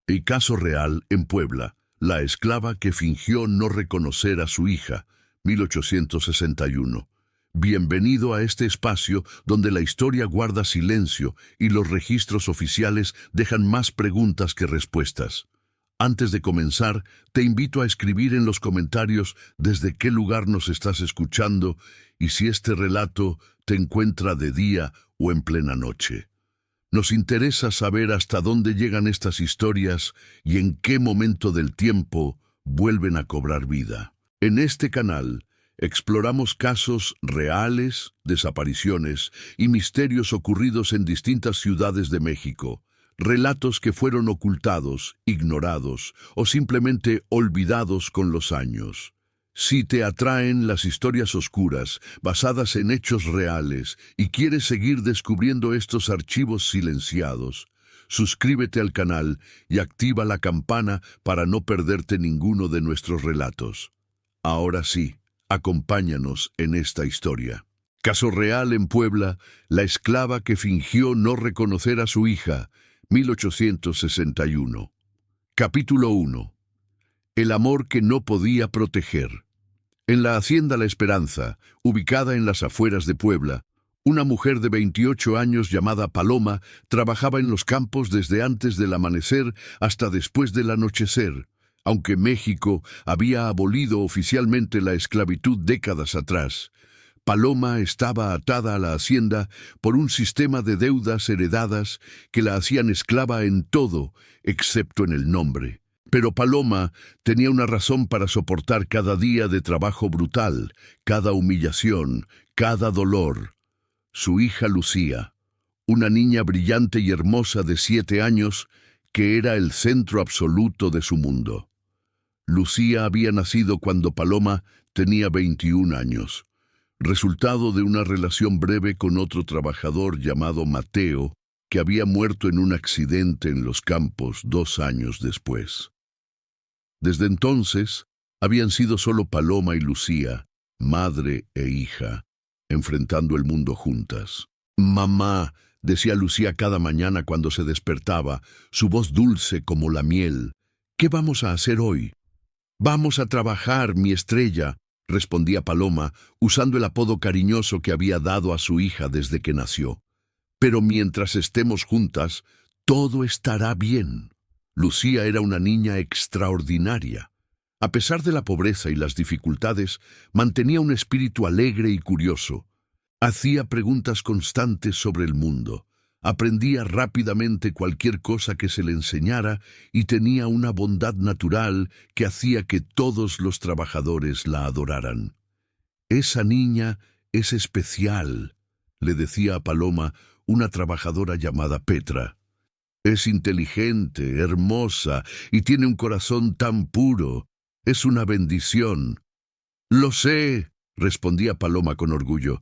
El caso real en Puebla, la esclava que fingió no reconocer a su hija, 1861. Bienvenido a este espacio donde la historia guarda silencio y los registros oficiales dejan más preguntas que respuestas. Antes de comenzar, te invito a escribir en los comentarios desde qué lugar nos estás escuchando y si este relato te encuentra de día o en plena noche. Nos interesa saber hasta dónde llegan estas historias y en qué momento del tiempo vuelven a cobrar vida. En este canal exploramos casos reales, desapariciones y misterios ocurridos en distintas ciudades de México. Relatos que fueron ocultados, ignorados o simplemente olvidados con los años. Si te atraen las historias oscuras, basadas en hechos reales, y quieres seguir descubriendo estos archivos silenciados, suscríbete al canal y activa la campana para no perderte ninguno de nuestros relatos. Ahora sí, acompáñanos en esta historia. Caso real en Puebla, la esclava que fingió no reconocer a su hija, 1861. Capítulo 1. El amor que no podía proteger. En la hacienda La Esperanza, ubicada en las afueras de Puebla, una mujer de 28 años llamada Paloma trabajaba en los campos desde antes del amanecer hasta después del anochecer, aunque México había abolido oficialmente la esclavitud décadas atrás. Paloma estaba atada a la hacienda por un sistema de deudas heredadas que la hacían esclava en todo, excepto en el nombre. Pero Paloma tenía una razón para soportar cada día de trabajo brutal, cada humillación, cada dolor. Su hija Lucía, una niña brillante y hermosa de 7 años, que era el centro absoluto de su mundo. Lucía había nacido cuando Paloma tenía 21 años, resultado de una relación breve con otro trabajador llamado Mateo, que había muerto en un accidente en los campos 2 años después. Desde entonces, habían sido solo Paloma y Lucía, madre e hija, enfrentando el mundo juntas. «Mamá», decía Lucía cada mañana cuando se despertaba, su voz dulce como la miel. «¿Qué vamos a hacer hoy?» «Vamos a trabajar, mi estrella», respondía Paloma, usando el apodo cariñoso que había dado a su hija desde que nació. «Pero mientras estemos juntas, todo estará bien». Lucía era una niña extraordinaria. A pesar de la pobreza y las dificultades, mantenía un espíritu alegre y curioso. Hacía preguntas constantes sobre el mundo. Aprendía rápidamente cualquier cosa que se le enseñara y tenía una bondad natural que hacía que todos los trabajadores la adoraran. «Esa niña es especial», le decía a Paloma una trabajadora llamada Petra. «Es inteligente, hermosa y tiene un corazón tan puro. Es una bendición». «Lo sé», respondía Paloma con orgullo.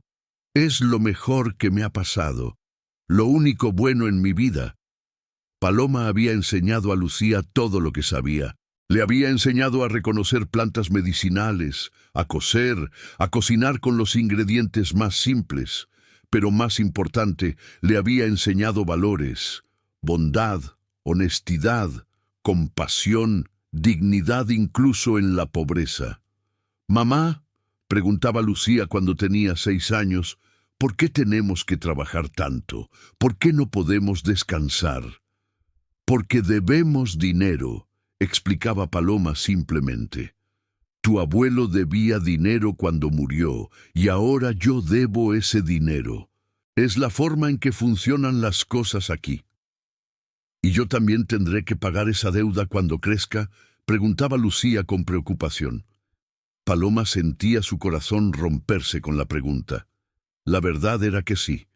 «Es lo mejor que me ha pasado. Lo único bueno en mi vida». Paloma había enseñado a Lucía todo lo que sabía. Le había enseñado a reconocer plantas medicinales, a coser, a cocinar con los ingredientes más simples. Pero más importante, le había enseñado valores: bondad, honestidad, compasión, dignidad incluso en la pobreza. «Mamá», preguntaba Lucía cuando tenía 6 años, «¿por qué tenemos que trabajar tanto? ¿Por qué no podemos descansar?» «Porque debemos dinero», explicaba Paloma simplemente. «Tu abuelo debía dinero cuando murió y ahora yo debo ese dinero. Es la forma en que funcionan las cosas aquí». «¿Y yo también tendré que pagar esa deuda cuando crezca?», preguntaba Lucía con preocupación. Paloma sentía su corazón romperse con la pregunta. La verdad era que sí.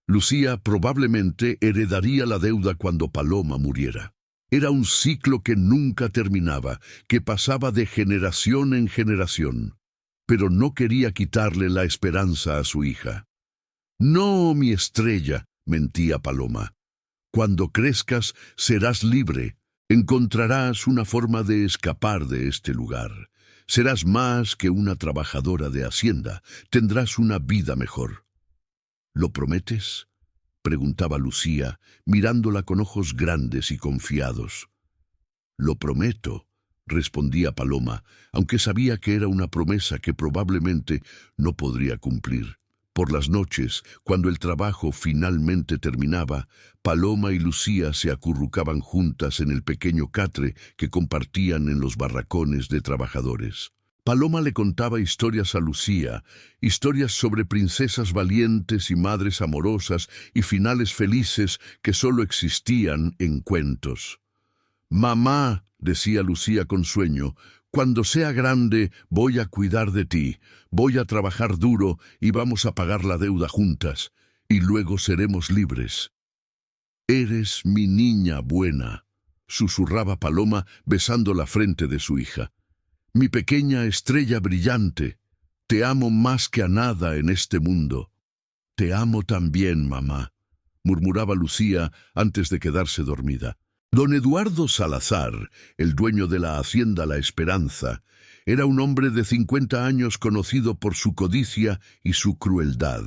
Lucía probablemente heredaría la deuda cuando Paloma muriera. Era un ciclo que nunca terminaba, que pasaba de generación en generación. Pero no quería quitarle la esperanza a su hija. «No, mi estrella», mentía Paloma. «Cuando crezcas serás libre. Encontrarás una forma de escapar de este lugar. Serás más que una trabajadora de hacienda. Tendrás una vida mejor». «¿Lo prometes?», preguntaba Lucía, mirándola con ojos grandes y confiados. Lo prometo, respondía Paloma, aunque sabía que era una promesa que probablemente no podría cumplir. Por las noches, cuando el trabajo finalmente terminaba, Paloma y Lucía se acurrucaban juntas en el pequeño catre que compartían en los barracones de trabajadores. Paloma le contaba historias a Lucía, historias sobre princesas valientes y madres amorosas y finales felices que solo existían en cuentos. «Mamá», decía Lucía con sueño, «cuando sea grande voy a cuidar de ti, voy a trabajar duro y vamos a pagar la deuda juntas, y luego seremos libres». «Eres mi niña buena», susurraba Paloma besando la frente de su hija. «Mi pequeña estrella brillante, te amo más que a nada en este mundo». «Te amo también, mamá», murmuraba Lucía antes de quedarse dormida. Don Eduardo Salazar, el dueño de la hacienda La Esperanza, era un hombre de 50 años conocido por su codicia y su crueldad.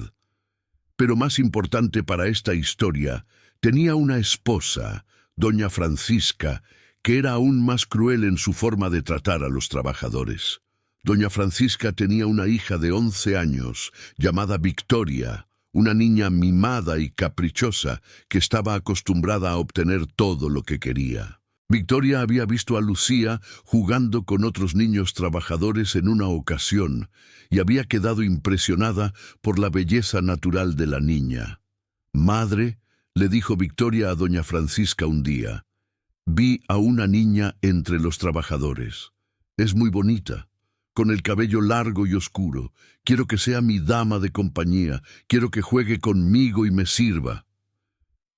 Pero más importante para esta historia, tenía una esposa, doña Francisca, que era aún más cruel en su forma de tratar a los trabajadores. Doña Francisca tenía una hija de 11 años, llamada Victoria, una niña mimada y caprichosa que estaba acostumbrada a obtener todo lo que quería. Victoria había visto a Lucía jugando con otros niños trabajadores en una ocasión y había quedado impresionada por la belleza natural de la niña. «Madre», le dijo Victoria a doña Francisca un día, «vi a una niña entre los trabajadores. Es muy bonita, con el cabello largo y oscuro. Quiero que sea mi dama de compañía, quiero que juegue conmigo y me sirva».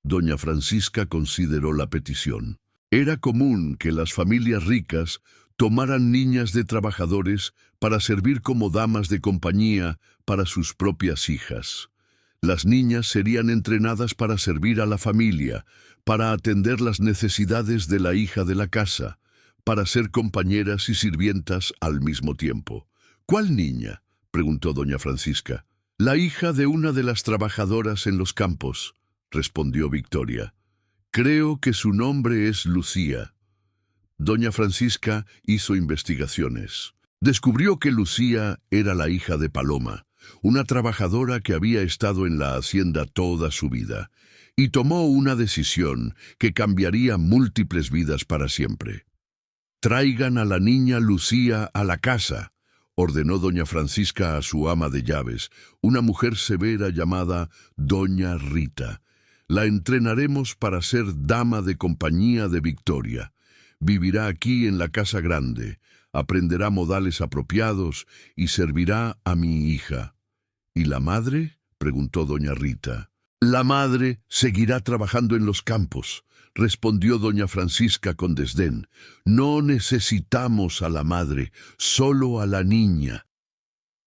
Doña Francisca consideró la petición. Era común que las familias ricas tomaran niñas de trabajadores para servir como damas de compañía para sus propias hijas. Las niñas serían entrenadas para servir a la familia, para atender las necesidades de la hija de la casa, para ser compañeras y sirvientas al mismo tiempo. «¿Cuál niña?», preguntó doña Francisca. «La hija de una de las trabajadoras en los campos», respondió Victoria. «Creo que su nombre es Lucía». Doña Francisca hizo investigaciones. Descubrió que Lucía era la hija de Paloma, una trabajadora que había estado en la hacienda toda su vida, y tomó una decisión que cambiaría múltiples vidas para siempre. «Traigan a la niña Lucía a la casa», ordenó doña Francisca a su ama de llaves, una mujer severa llamada doña Rita. «La entrenaremos para ser dama de compañía de Victoria. Vivirá aquí en la casa grande, aprenderá modales apropiados y servirá a mi hija». «¿Y la madre?», preguntó doña Rita. «La madre seguirá trabajando en los campos», respondió doña Francisca con desdén. «No necesitamos a la madre, solo a la niña».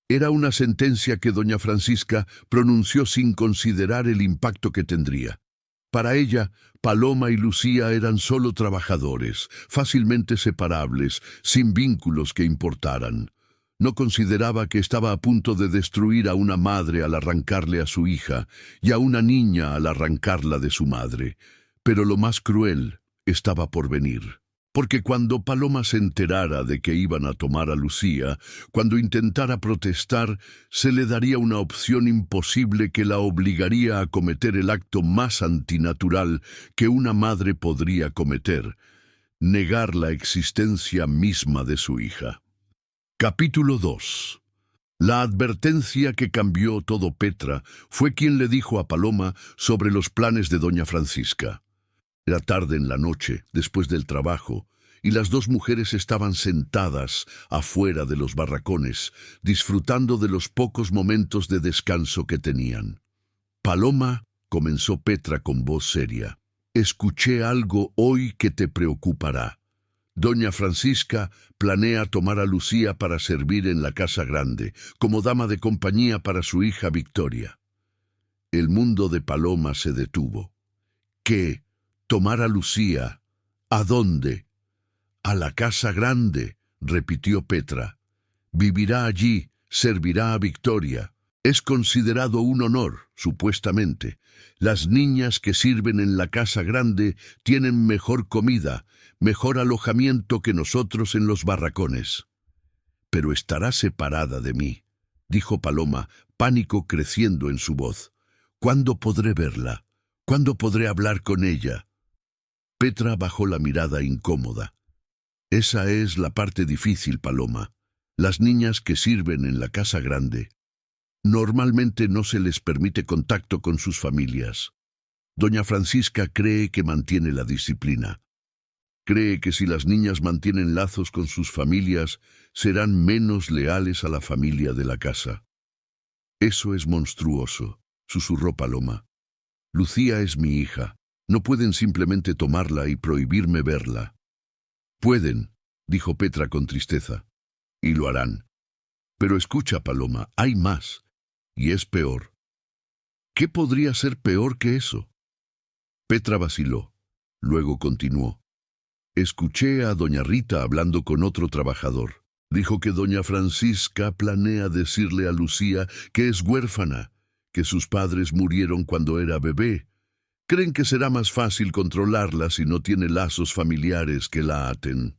Era una sentencia que doña Francisca pronunció sin considerar el impacto que tendría. Para ella, Paloma y Lucía eran solo trabajadores, fácilmente separables, sin vínculos que importaran. No consideraba que estaba a punto de destruir a una madre al arrancarle a su hija y a una niña al arrancarla de su madre. Pero lo más cruel estaba por venir. Porque cuando Paloma se enterara de que iban a tomar a Lucía, cuando intentara protestar, se le daría una opción imposible que la obligaría a cometer el acto más antinatural que una madre podría cometer: negar la existencia misma de su hija. Capítulo 2. La advertencia que cambió todo Petra fue quien le dijo a Paloma sobre los planes de doña Francisca. Era tarde en la noche, después del trabajo, y las dos mujeres estaban sentadas afuera de los barracones, disfrutando de los pocos momentos de descanso que tenían. «Paloma», comenzó Petra con voz seria, «escuché algo hoy que te preocupará. Doña Francisca planea tomar a Lucía para servir en la casa grande, como dama de compañía para su hija Victoria». El mundo de Paloma se detuvo. «¿Qué? ¿Tomar a Lucía? ¿A dónde?» «A la casa grande», repitió Petra. «Vivirá allí, servirá a Victoria. Es considerado un honor, supuestamente. Las niñas que sirven en la casa grande tienen mejor comida, mejor alojamiento que nosotros en los barracones. Pero estará separada de mí, dijo Paloma, pánico creciendo en su voz. ¿Cuándo podré verla? ¿Cuándo podré hablar con ella? Petra bajó la mirada incómoda. Esa es la parte difícil, Paloma. Las niñas que sirven en la casa grande, normalmente no se les permite contacto con sus familias. Doña Francisca cree que mantiene la disciplina. Cree que si las niñas mantienen lazos con sus familias, serán menos leales a la familia de la casa. Eso es monstruoso, susurró Paloma. Lucía es mi hija. No pueden simplemente tomarla y prohibirme verla. Pueden, dijo Petra con tristeza, y lo harán. Pero escucha, Paloma, hay más, y es peor. ¿Qué podría ser peor que eso? Petra vaciló. Luego continuó. Escuché a doña Rita hablando con otro trabajador. Dijo que doña Francisca planea decirle a Lucía que es huérfana, que sus padres murieron cuando era bebé. Creen que será más fácil controlarla si no tiene lazos familiares que la aten.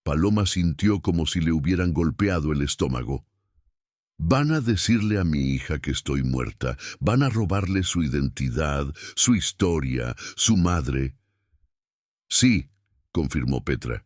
Paloma sintió como si le hubieran golpeado el estómago. Van a decirle a mi hija que estoy muerta. Van a robarle su identidad, su historia, su madre. Sí, confirmó Petra.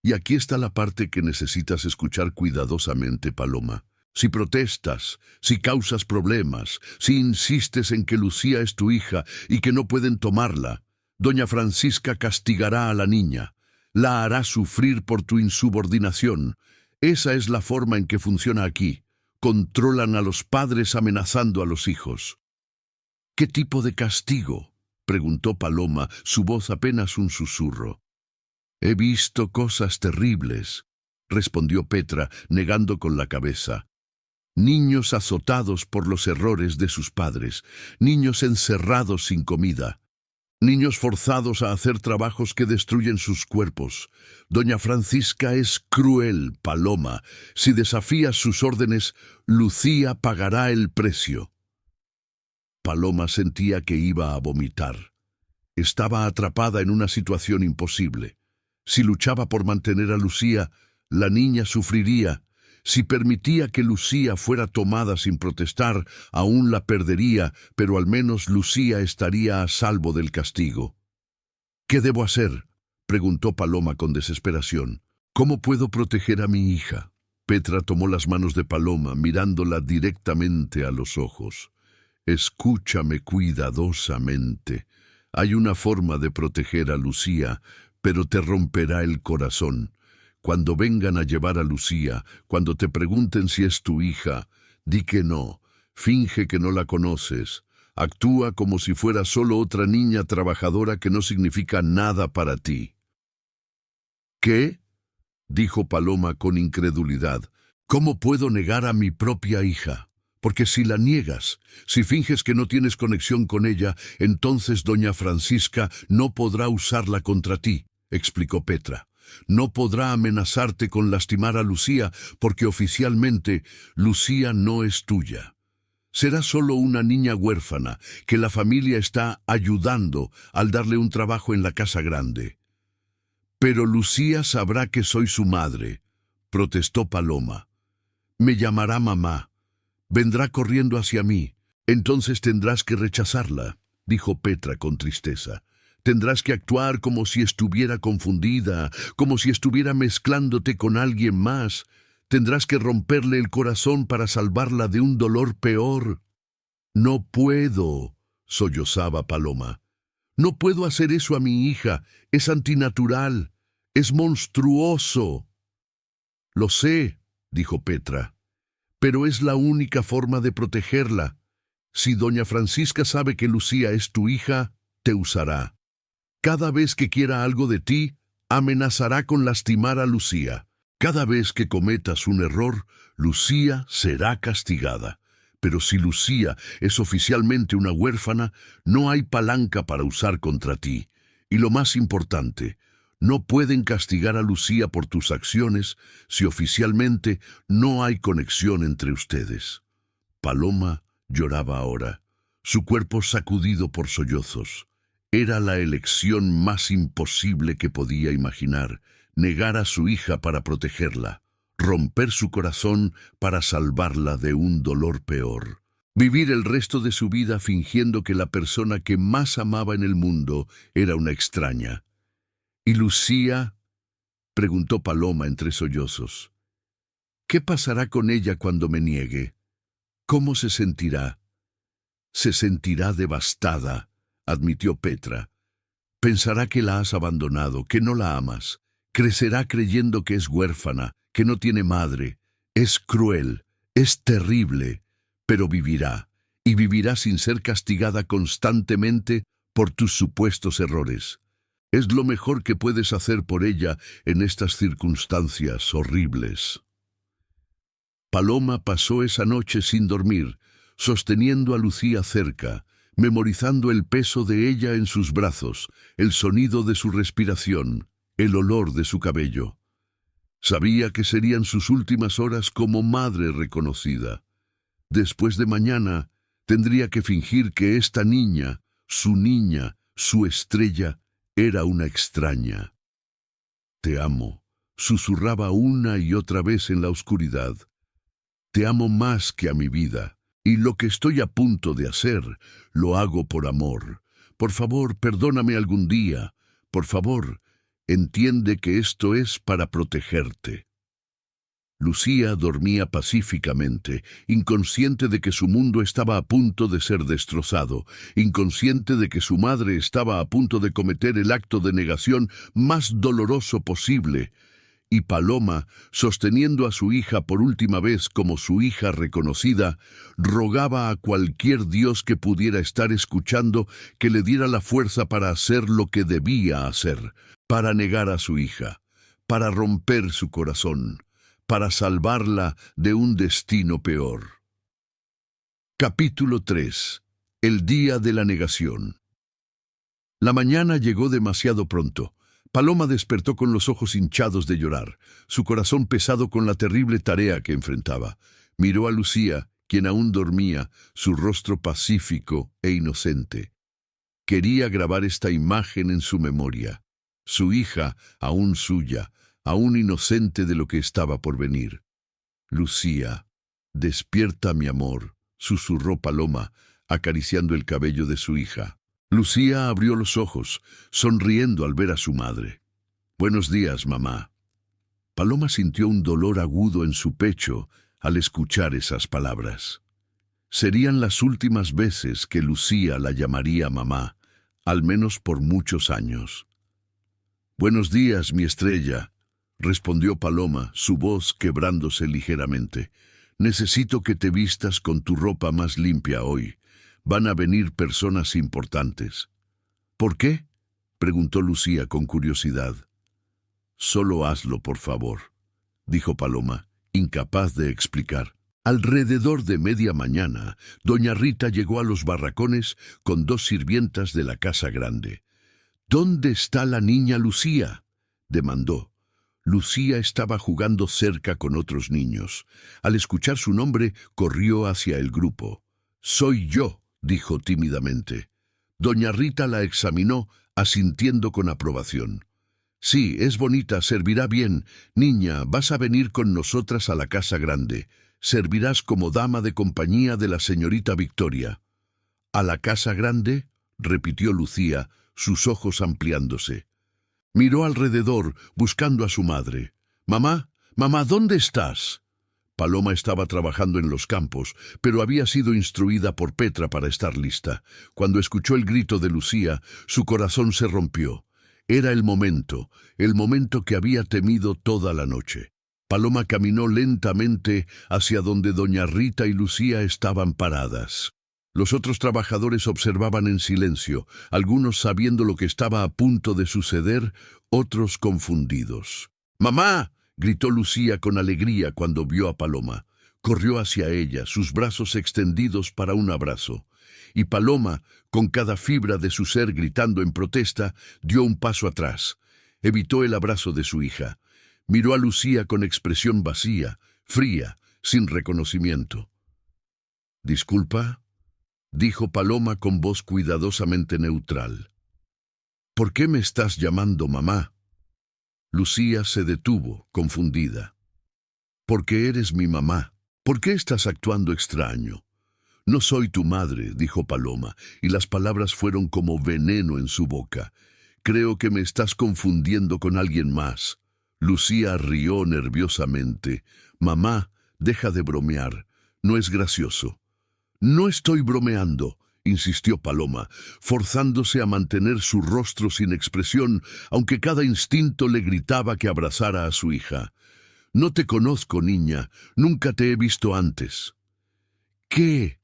Y aquí está la parte que necesitas escuchar cuidadosamente, Paloma. Si protestas, si causas problemas, si insistes en que Lucía es tu hija y que no pueden tomarla, doña Francisca castigará a la niña. La hará sufrir por tu insubordinación. Esa es la forma en que funciona aquí. Controlan a los padres amenazando a los hijos. ¿Qué tipo de castigo?, preguntó Paloma, su voz apenas un susurro. He visto cosas terribles, respondió Petra, negando con la cabeza. Niños azotados por los errores de sus padres, niños encerrados sin comida, niños forzados a hacer trabajos que destruyen sus cuerpos. Doña Francisca es cruel, Paloma. Si desafías sus órdenes, Lucía pagará el precio. Paloma sentía que iba a vomitar. Estaba atrapada en una situación imposible. Si luchaba por mantener a Lucía, la niña sufriría. Si permitía que Lucía fuera tomada sin protestar, aún la perdería, pero al menos Lucía estaría a salvo del castigo. ¿Qué debo hacer?, preguntó Paloma con desesperación. ¿Cómo puedo proteger a mi hija? Petra tomó las manos de Paloma, mirándola directamente a los ojos. Escúchame cuidadosamente. Hay una forma de proteger a Lucía, pero te romperá el corazón. Cuando vengan a llevar a Lucía, cuando te pregunten si es tu hija, di que no, finge que no la conoces, actúa como si fuera solo otra niña trabajadora que no significa nada para ti. ¿Qué?, dijo Paloma con incredulidad. ¿Cómo puedo negar a mi propia hija? Porque si la niegas, si finges que no tienes conexión con ella, entonces doña Francisca no podrá usarla contra ti, explicó Petra. No podrá amenazarte con lastimar a Lucía porque oficialmente Lucía no es tuya. Será solo una niña huérfana que la familia está ayudando al darle un trabajo en la casa grande. Pero Lucía sabrá que soy su madre, protestó Paloma. Me llamará mamá. Vendrá corriendo hacia mí. Entonces tendrás que rechazarla, dijo Petra con tristeza. Tendrás que actuar como si estuviera confundida, como si estuviera mezclándote con alguien más. Tendrás que romperle el corazón para salvarla de un dolor peor. No puedo, sollozaba Paloma. No puedo hacer eso a mi hija. Es antinatural. Es monstruoso. Lo sé, dijo Petra, pero es la única forma de protegerla. Si doña Francisca sabe que Lucía es tu hija, te usará. Cada vez que quiera algo de ti, amenazará con lastimar a Lucía. Cada vez que cometas un error, Lucía será castigada. Pero si Lucía es oficialmente una huérfana, no hay palanca para usar contra ti. Y lo más importante, no pueden castigar a Lucía por tus acciones si oficialmente no hay conexión entre ustedes. Paloma lloraba ahora, su cuerpo sacudido por sollozos. Era la elección más imposible que podía imaginar, negar a su hija para protegerla, romper su corazón para salvarla de un dolor peor. Vivir el resto de su vida fingiendo que la persona que más amaba en el mundo era una extraña. ¿Y Lucía? Preguntó Paloma entre sollozos. ¿Qué pasará con ella cuando me niegue? ¿Cómo se sentirá? Se sentirá devastada, admitió Petra. Pensará que la has abandonado, que no la amas. Crecerá creyendo que es huérfana, que no tiene madre. Es cruel, es terrible, pero vivirá, y vivirá sin ser castigada constantemente por tus supuestos errores. Es lo mejor que puedes hacer por ella en estas circunstancias horribles. Paloma pasó esa noche sin dormir, sosteniendo a Lucía cerca, memorizando el peso de ella en sus brazos, el sonido de su respiración, el olor de su cabello. Sabía que serían sus últimas horas como madre reconocida. Después de mañana, tendría que fingir que esta niña, su estrella, era una extraña. Te amo, susurraba una y otra vez en la oscuridad. Te amo más que a mi vida, y lo que estoy a punto de hacer, lo hago por amor. Por favor, perdóname algún día. Por favor, entiende que esto es para protegerte. Lucía dormía pacíficamente, inconsciente de que su mundo estaba a punto de ser destrozado, inconsciente de que su madre estaba a punto de cometer el acto de negación más doloroso posible. Y Paloma, sosteniendo a su hija por última vez como su hija reconocida, rogaba a cualquier Dios que pudiera estar escuchando que le diera la fuerza para hacer lo que debía hacer, para negar a su hija, para romper su corazón, para salvarla de un destino peor. Capítulo 3. El día de la negación. La mañana llegó demasiado pronto. Paloma despertó con los ojos hinchados de llorar, su corazón pesado con la terrible tarea que enfrentaba. Miró a Lucía, quien aún dormía, su rostro pacífico e inocente. Quería grabar esta imagen en su memoria. Su hija, aún suya, aún inocente de lo que estaba por venir. Lucía, despierta, mi amor, susurró Paloma, acariciando el cabello de su hija. Lucía abrió los ojos, sonriendo al ver a su madre. «Buenos días, mamá». Paloma sintió un dolor agudo en su pecho al escuchar esas palabras. Serían las últimas veces que Lucía la llamaría mamá, al menos por muchos años. «Buenos días, mi estrella», respondió Paloma, su voz quebrándose ligeramente. «Necesito que te vistas con tu ropa más limpia hoy. Van a venir personas importantes». «¿Por qué?», preguntó Lucía con curiosidad. «Solo hazlo, por favor», dijo Paloma, incapaz de explicar. Alrededor de media mañana, doña Rita llegó a los barracones con 2 sirvientas de la casa grande. «¿Dónde está la niña Lucía?», demandó. Lucía estaba jugando cerca con otros niños. Al escuchar su nombre, corrió hacia el grupo. «Soy yo», dijo tímidamente. Doña Rita la examinó, asintiendo con aprobación. «Sí, es bonita, servirá bien. Niña, vas a venir con nosotras a la casa grande. Servirás como dama de compañía de la señorita Victoria». «¿A la casa grande?», repitió Lucía, sus ojos ampliándose. Miró alrededor, buscando a su madre. «Mamá, mamá, ¿dónde estás?». Paloma estaba trabajando en los campos, pero había sido instruida por Petra para estar lista. Cuando escuchó el grito de Lucía, su corazón se rompió. Era el momento que había temido toda la noche. Paloma caminó lentamente hacia donde doña Rita y Lucía estaban paradas. Los otros trabajadores observaban en silencio, algunos sabiendo lo que estaba a punto de suceder, otros confundidos. «¡Mamá!», gritó Lucía con alegría cuando vio a Paloma. Corrió hacia ella, sus brazos extendidos para un abrazo. Y Paloma, con cada fibra de su ser gritando en protesta, dio un paso atrás. Evitó el abrazo de su hija. Miró a Lucía con expresión vacía, fría, sin reconocimiento. «¿Disculpa?», dijo Paloma con voz cuidadosamente neutral. ¿Por qué me estás llamando mamá? Lucía se detuvo, confundida. Porque eres mi mamá. ¿Por qué estás actuando extraño? No soy tu madre, dijo Paloma, y las palabras fueron como veneno en su boca. Creo que me estás confundiendo con alguien más. Lucía rió nerviosamente. Mamá, deja de bromear. No es gracioso. No estoy bromeando, insistió Paloma, forzándose a mantener su rostro sin expresión, aunque cada instinto le gritaba que abrazara a su hija. No te conozco, niña. Nunca te he visto antes. ¿Qué?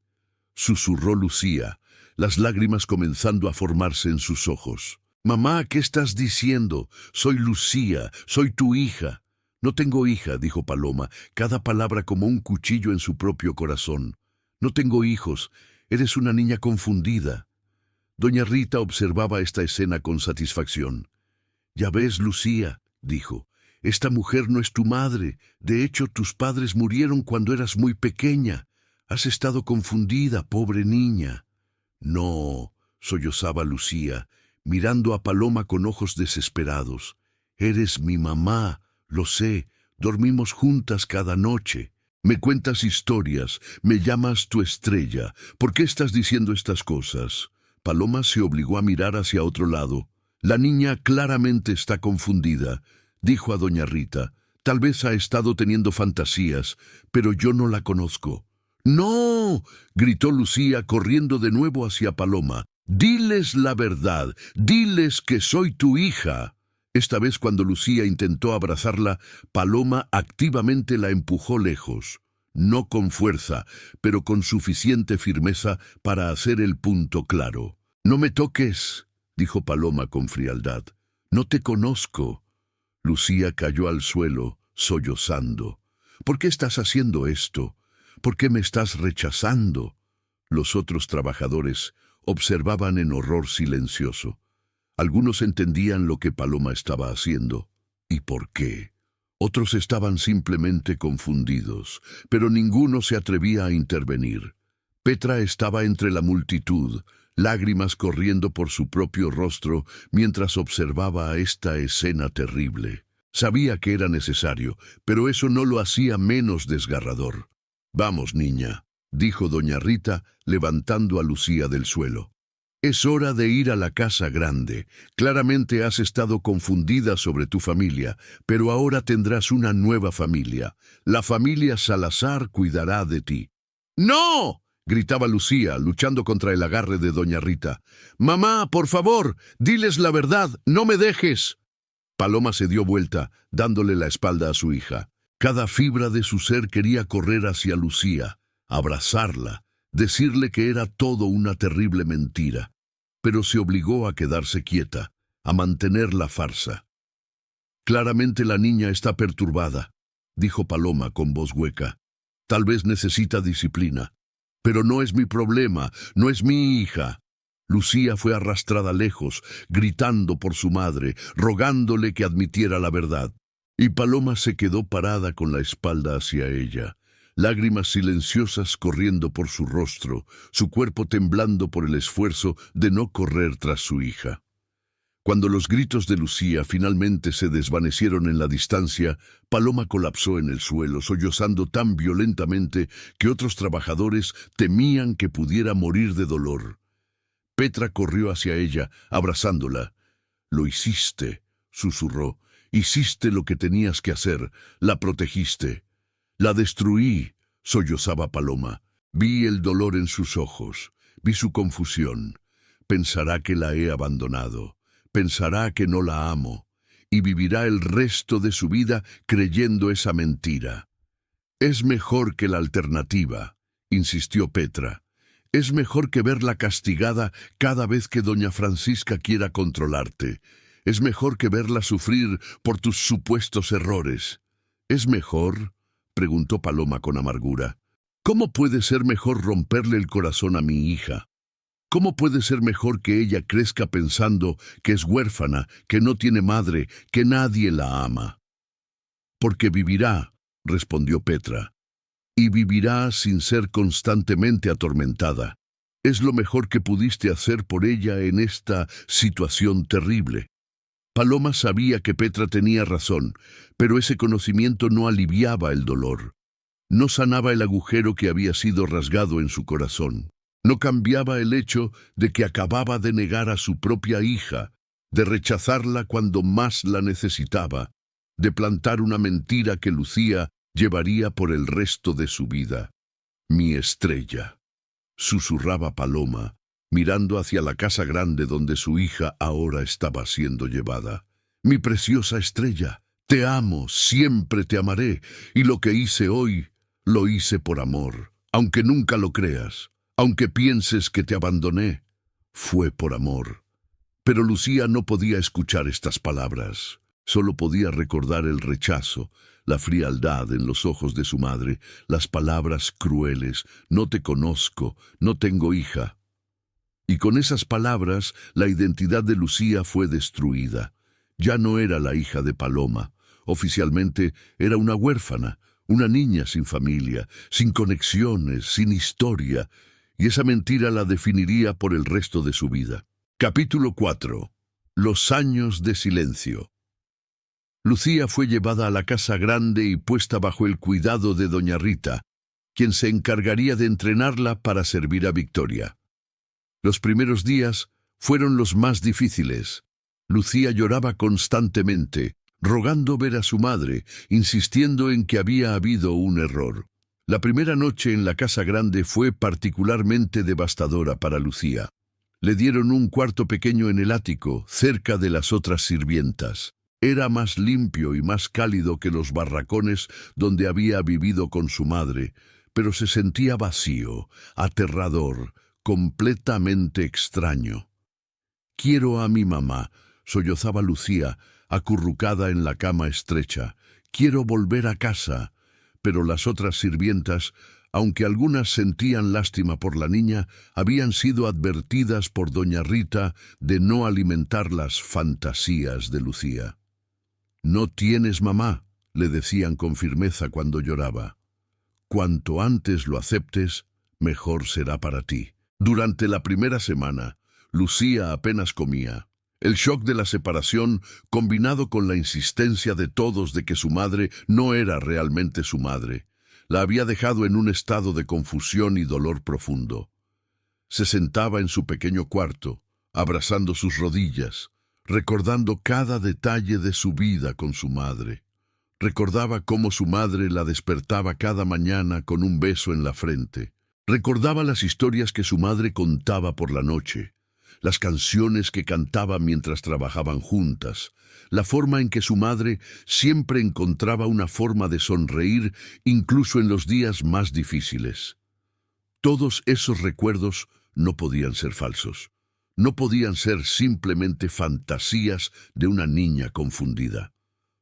Susurró Lucía, las lágrimas comenzando a formarse en sus ojos. Mamá, ¿qué estás diciendo? Soy Lucía, soy tu hija. No tengo hija, dijo Paloma, cada palabra como un cuchillo en su propio corazón. No tengo hijos, eres una niña confundida. Doña Rita observaba esta escena con satisfacción. Ya ves, Lucía, dijo, esta mujer no es tu madre. De hecho, tus padres murieron cuando eras muy pequeña. Has estado confundida, pobre niña. No, sollozaba Lucía, mirando a Paloma con ojos desesperados. Eres mi mamá, lo sé, dormimos juntas cada noche. Me cuentas historias, me llamas tu estrella. ¿Por qué estás diciendo estas cosas? Paloma se obligó a mirar hacia otro lado. La niña claramente está confundida, dijo a doña Rita. Tal vez ha estado teniendo fantasías, pero yo no la conozco. ¡No! Gritó Lucía corriendo de nuevo hacia Paloma. Diles la verdad, diles que soy tu hija. Esta vez cuando Lucía intentó abrazarla, Paloma activamente la empujó lejos. No con fuerza, pero con suficiente firmeza para hacer el punto claro. No me toques, dijo Paloma con frialdad. No te conozco. Lucía cayó al suelo, sollozando. ¿Por qué estás haciendo esto? ¿Por qué me estás rechazando? Los otros trabajadores observaban en horror silencioso. Algunos entendían lo que Paloma estaba haciendo y por qué. Otros estaban simplemente confundidos, pero ninguno se atrevía a intervenir. Petra estaba entre la multitud, lágrimas corriendo por su propio rostro mientras observaba esta escena terrible. Sabía que era necesario, pero eso no lo hacía menos desgarrador. Vamos, niña, dijo doña Rita, levantando a Lucía del suelo. Es hora de ir a la casa grande. Claramente has estado confundida sobre tu familia, pero ahora tendrás una nueva familia. La familia Salazar cuidará de ti. ¡No! Gritaba Lucía, luchando contra el agarre de doña Rita. Mamá, por favor, diles la verdad, no me dejes. Paloma se dio vuelta, dándole la espalda a su hija. Cada fibra de su ser quería correr hacia Lucía, abrazarla, decirle que era todo una terrible mentira. Pero se obligó a quedarse quieta, a mantener la farsa. Claramente la niña está perturbada, dijo Paloma con voz hueca. Tal vez necesita disciplina. Pero no es mi problema, no es mi hija. Lucía fue arrastrada lejos, gritando por su madre, rogándole que admitiera la verdad. Y Paloma se quedó parada con la espalda hacia ella, lágrimas silenciosas corriendo por su rostro, su cuerpo temblando por el esfuerzo de no correr tras su hija. Cuando los gritos de Lucía finalmente se desvanecieron en la distancia, Paloma colapsó en el suelo, sollozando tan violentamente que otros trabajadores temían que pudiera morir de dolor. Petra corrió hacia ella, abrazándola. «Lo hiciste», susurró. «Hiciste lo que tenías que hacer. La protegiste». «La destruí», sollozaba Paloma. Vi el dolor en sus ojos. Vi su confusión. Pensará que la he abandonado. Pensará que no la amo. Y vivirá el resto de su vida creyendo esa mentira. «Es mejor que la alternativa», insistió Petra. «Es mejor que verla castigada cada vez que doña Francisca quiera controlarte. Es mejor que verla sufrir por tus supuestos errores». «¿Es mejor?», preguntó Paloma con amargura. «¿Cómo puede ser mejor romperle el corazón a mi hija? ¿Cómo puede ser mejor que ella crezca pensando que es huérfana, que no tiene madre, que nadie la ama?» «Porque vivirá», respondió Petra, «y vivirá sin ser constantemente atormentada. Es lo mejor que pudiste hacer por ella en esta situación terrible. Paloma sabía que Petra tenía razón, pero ese conocimiento no aliviaba el dolor. No sanaba el agujero que había sido rasgado en su corazón. No cambiaba el hecho de que acababa de negar a su propia hija, de rechazarla cuando más la necesitaba, de plantar una mentira que Lucía llevaría por el resto de su vida. «Mi estrella», susurraba Paloma, mirando hacia la casa grande donde su hija ahora estaba siendo llevada. «Mi preciosa estrella, te amo, siempre te amaré, y lo que hice hoy, lo hice por amor. Aunque nunca lo creas, aunque pienses que te abandoné, fue por amor». Pero Lucía no podía escuchar estas palabras. Solo podía recordar el rechazo, la frialdad en los ojos de su madre, las palabras crueles: «No te conozco, no tengo hija». Y con esas palabras, la identidad de Lucía fue destruida. Ya no era la hija de Paloma. Oficialmente era una huérfana, una niña sin familia, sin conexiones, sin historia, y esa mentira la definiría por el resto de su vida. Capítulo 4. Los años de silencio. Lucía fue llevada a la casa grande y puesta bajo el cuidado de doña Rita, quien se encargaría de entrenarla para servir a Victoria. Los primeros días fueron los más difíciles. Lucía lloraba constantemente, rogando ver a su madre, insistiendo en que había habido un error. La primera noche en la casa grande fue particularmente devastadora para Lucía. Le dieron un cuarto pequeño en el ático, cerca de las otras sirvientas. Era más limpio y más cálido que los barracones donde había vivido con su madre, pero se sentía vacío, aterrador, completamente extraño. «Quiero a mi mamá», sollozaba Lucía, acurrucada en la cama estrecha. «Quiero volver a casa». Pero las otras sirvientas, aunque algunas sentían lástima por la niña, habían sido advertidas por doña Rita de no alimentar las fantasías de Lucía. «No tienes mamá», le decían con firmeza cuando lloraba. «Cuanto antes lo aceptes, mejor será para ti». Durante la primera semana, Lucía apenas comía. El shock de la separación, combinado con la insistencia de todos de que su madre no era realmente su madre, la había dejado en un estado de confusión y dolor profundo. Se sentaba en su pequeño cuarto, abrazando sus rodillas, recordando cada detalle de su vida con su madre. Recordaba cómo su madre la despertaba cada mañana con un beso en la frente. Recordaba las historias que su madre contaba por la noche, las canciones que cantaba mientras trabajaban juntas, la forma en que su madre siempre encontraba una forma de sonreír incluso en los días más difíciles. Todos esos recuerdos no podían ser falsos, no podían ser simplemente fantasías de una niña confundida.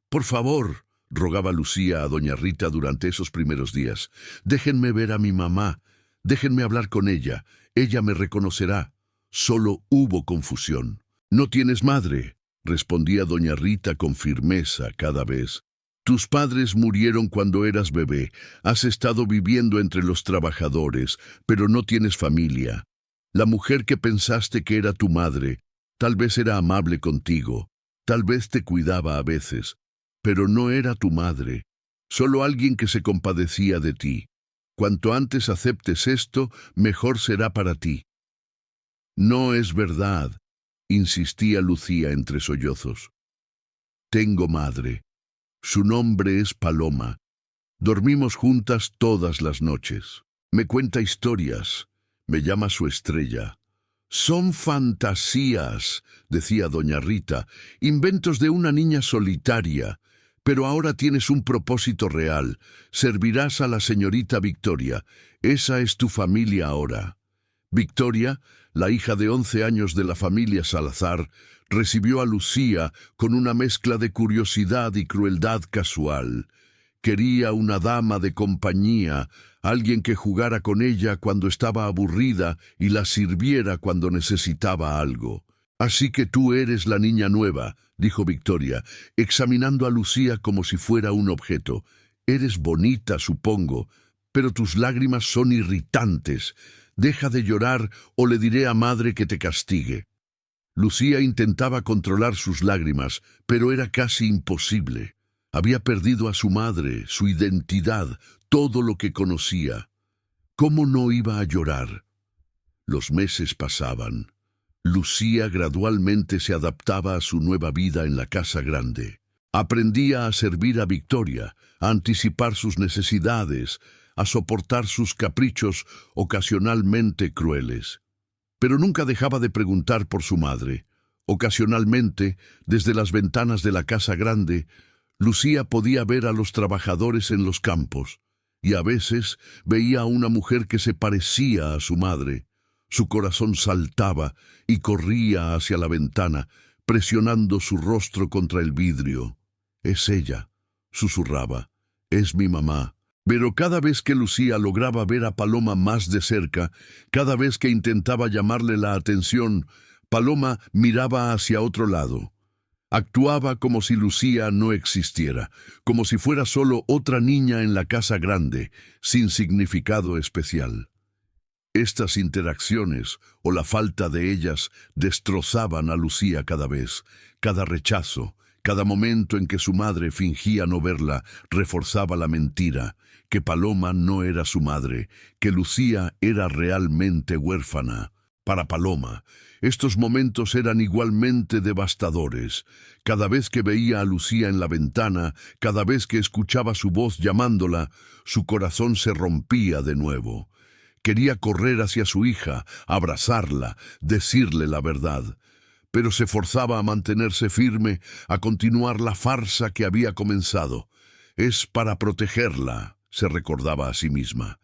«Por favor», rogaba Lucía a doña Rita durante esos primeros días, «déjenme ver a mi mamá, déjenme hablar con ella, ella me reconocerá». Solo hubo confusión. «No tienes madre», respondía doña Rita con firmeza cada vez. «Tus padres murieron cuando eras bebé, has estado viviendo entre los trabajadores, pero no tienes familia. La mujer que pensaste que era tu madre, tal vez era amable contigo, tal vez te cuidaba a veces, pero no era tu madre, solo alguien que se compadecía de ti. Cuanto antes aceptes esto, mejor será para ti». «No es verdad», insistía Lucía entre sollozos. «Tengo madre. Su nombre es Paloma. Dormimos juntas todas las noches. Me cuenta historias. Me llama su estrella». «Son fantasías», decía doña Rita, «inventos de una niña solitaria. Pero ahora tienes un propósito real. Servirás a la señorita Victoria. Esa es tu familia ahora». Victoria, la hija de 11 años de la familia Salazar, recibió a Lucía con una mezcla de curiosidad y crueldad casual. Quería una dama de compañía, alguien que jugara con ella cuando estaba aburrida y la sirviera cuando necesitaba algo. «Así que tú eres la niña nueva», dijo Victoria, examinando a Lucía como si fuera un objeto. «Eres bonita, supongo, pero tus lágrimas son irritantes. Deja de llorar o le diré a madre que te castigue. Lucía intentaba controlar sus lágrimas, pero era casi imposible. Había perdido a su madre, su identidad, todo lo que conocía. ¿Cómo no iba a llorar? Los meses pasaban. Lucía gradualmente se adaptaba a su nueva vida en la casa grande. Aprendía a servir a Victoria, a anticipar sus necesidades, a soportar sus caprichos ocasionalmente crueles. Pero nunca dejaba de preguntar por su madre. Ocasionalmente, desde las ventanas de la casa grande, Lucía podía ver a los trabajadores en los campos, y a veces veía a una mujer que se parecía a su madre. Su corazón saltaba y corría hacia la ventana, presionando su rostro contra el vidrio. «Es ella», susurraba, «es mi mamá». Pero cada vez que Lucía lograba ver a Paloma más de cerca, cada vez que intentaba llamarle la atención, Paloma miraba hacia otro lado. Actuaba como si Lucía no existiera, como si fuera solo otra niña en la casa grande, sin significado especial. Estas interacciones, o la falta de ellas, destrozaban a Lucía cada vez. Cada rechazo, cada momento en que su madre fingía no verla, reforzaba la mentira, que Paloma no era su madre, que Lucía era realmente huérfana. Para Paloma, estos momentos eran igualmente devastadores. Cada vez que veía a Lucía en la ventana, cada vez que escuchaba su voz llamándola, su corazón se rompía de nuevo. Quería correr hacia su hija, abrazarla, decirle la verdad. Pero se forzaba a mantenerse firme, a continuar la farsa que había comenzado. «Es para protegerla», se recordaba a sí misma.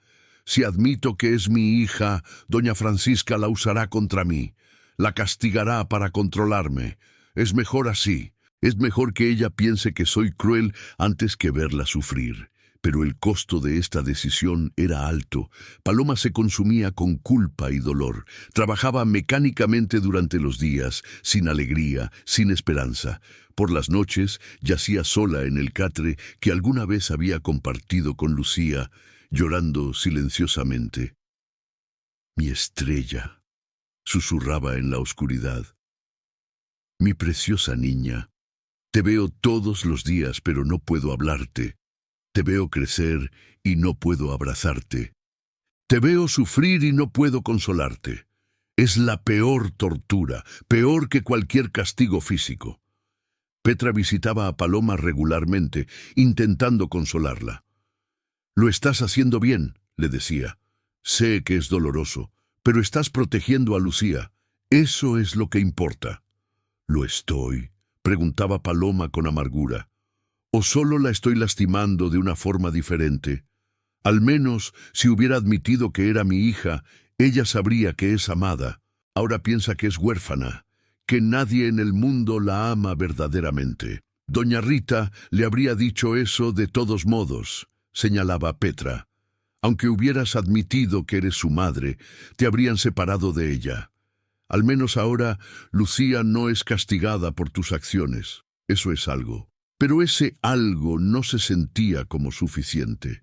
«Si admito que es mi hija, doña Francisca la usará contra mí. La castigará para controlarme. Es mejor así. Es mejor que ella piense que soy cruel antes que verla sufrir». Pero el costo de esta decisión era alto. Paloma se consumía con culpa y dolor. Trabajaba mecánicamente durante los días, sin alegría, sin esperanza. Por las noches yacía sola en el catre que alguna vez había compartido con Lucía, llorando silenciosamente. «Mi estrella», susurraba en la oscuridad. «Mi preciosa niña, te veo todos los días, pero no puedo hablarte. Te veo crecer y no puedo abrazarte. Te veo sufrir y no puedo consolarte. Es la peor tortura, peor que cualquier castigo físico». Petra visitaba a Paloma regularmente, intentando consolarla. «Lo estás haciendo bien», le decía. «Sé que es doloroso, pero estás protegiendo a Lucía. Eso es lo que importa». «¿Lo estoy?», preguntaba Paloma con amargura. «¿O solo la estoy lastimando de una forma diferente? Al menos, si hubiera admitido que era mi hija, ella sabría que es amada. Ahora piensa que es huérfana, que nadie en el mundo la ama verdaderamente. Doña Rita le habría dicho eso de todos modos», señalaba Petra. «Aunque hubieras admitido que eres su madre, te habrían separado de ella. Al menos ahora, Lucía no es castigada por tus acciones. Eso es algo». Pero ese algo no se sentía como suficiente.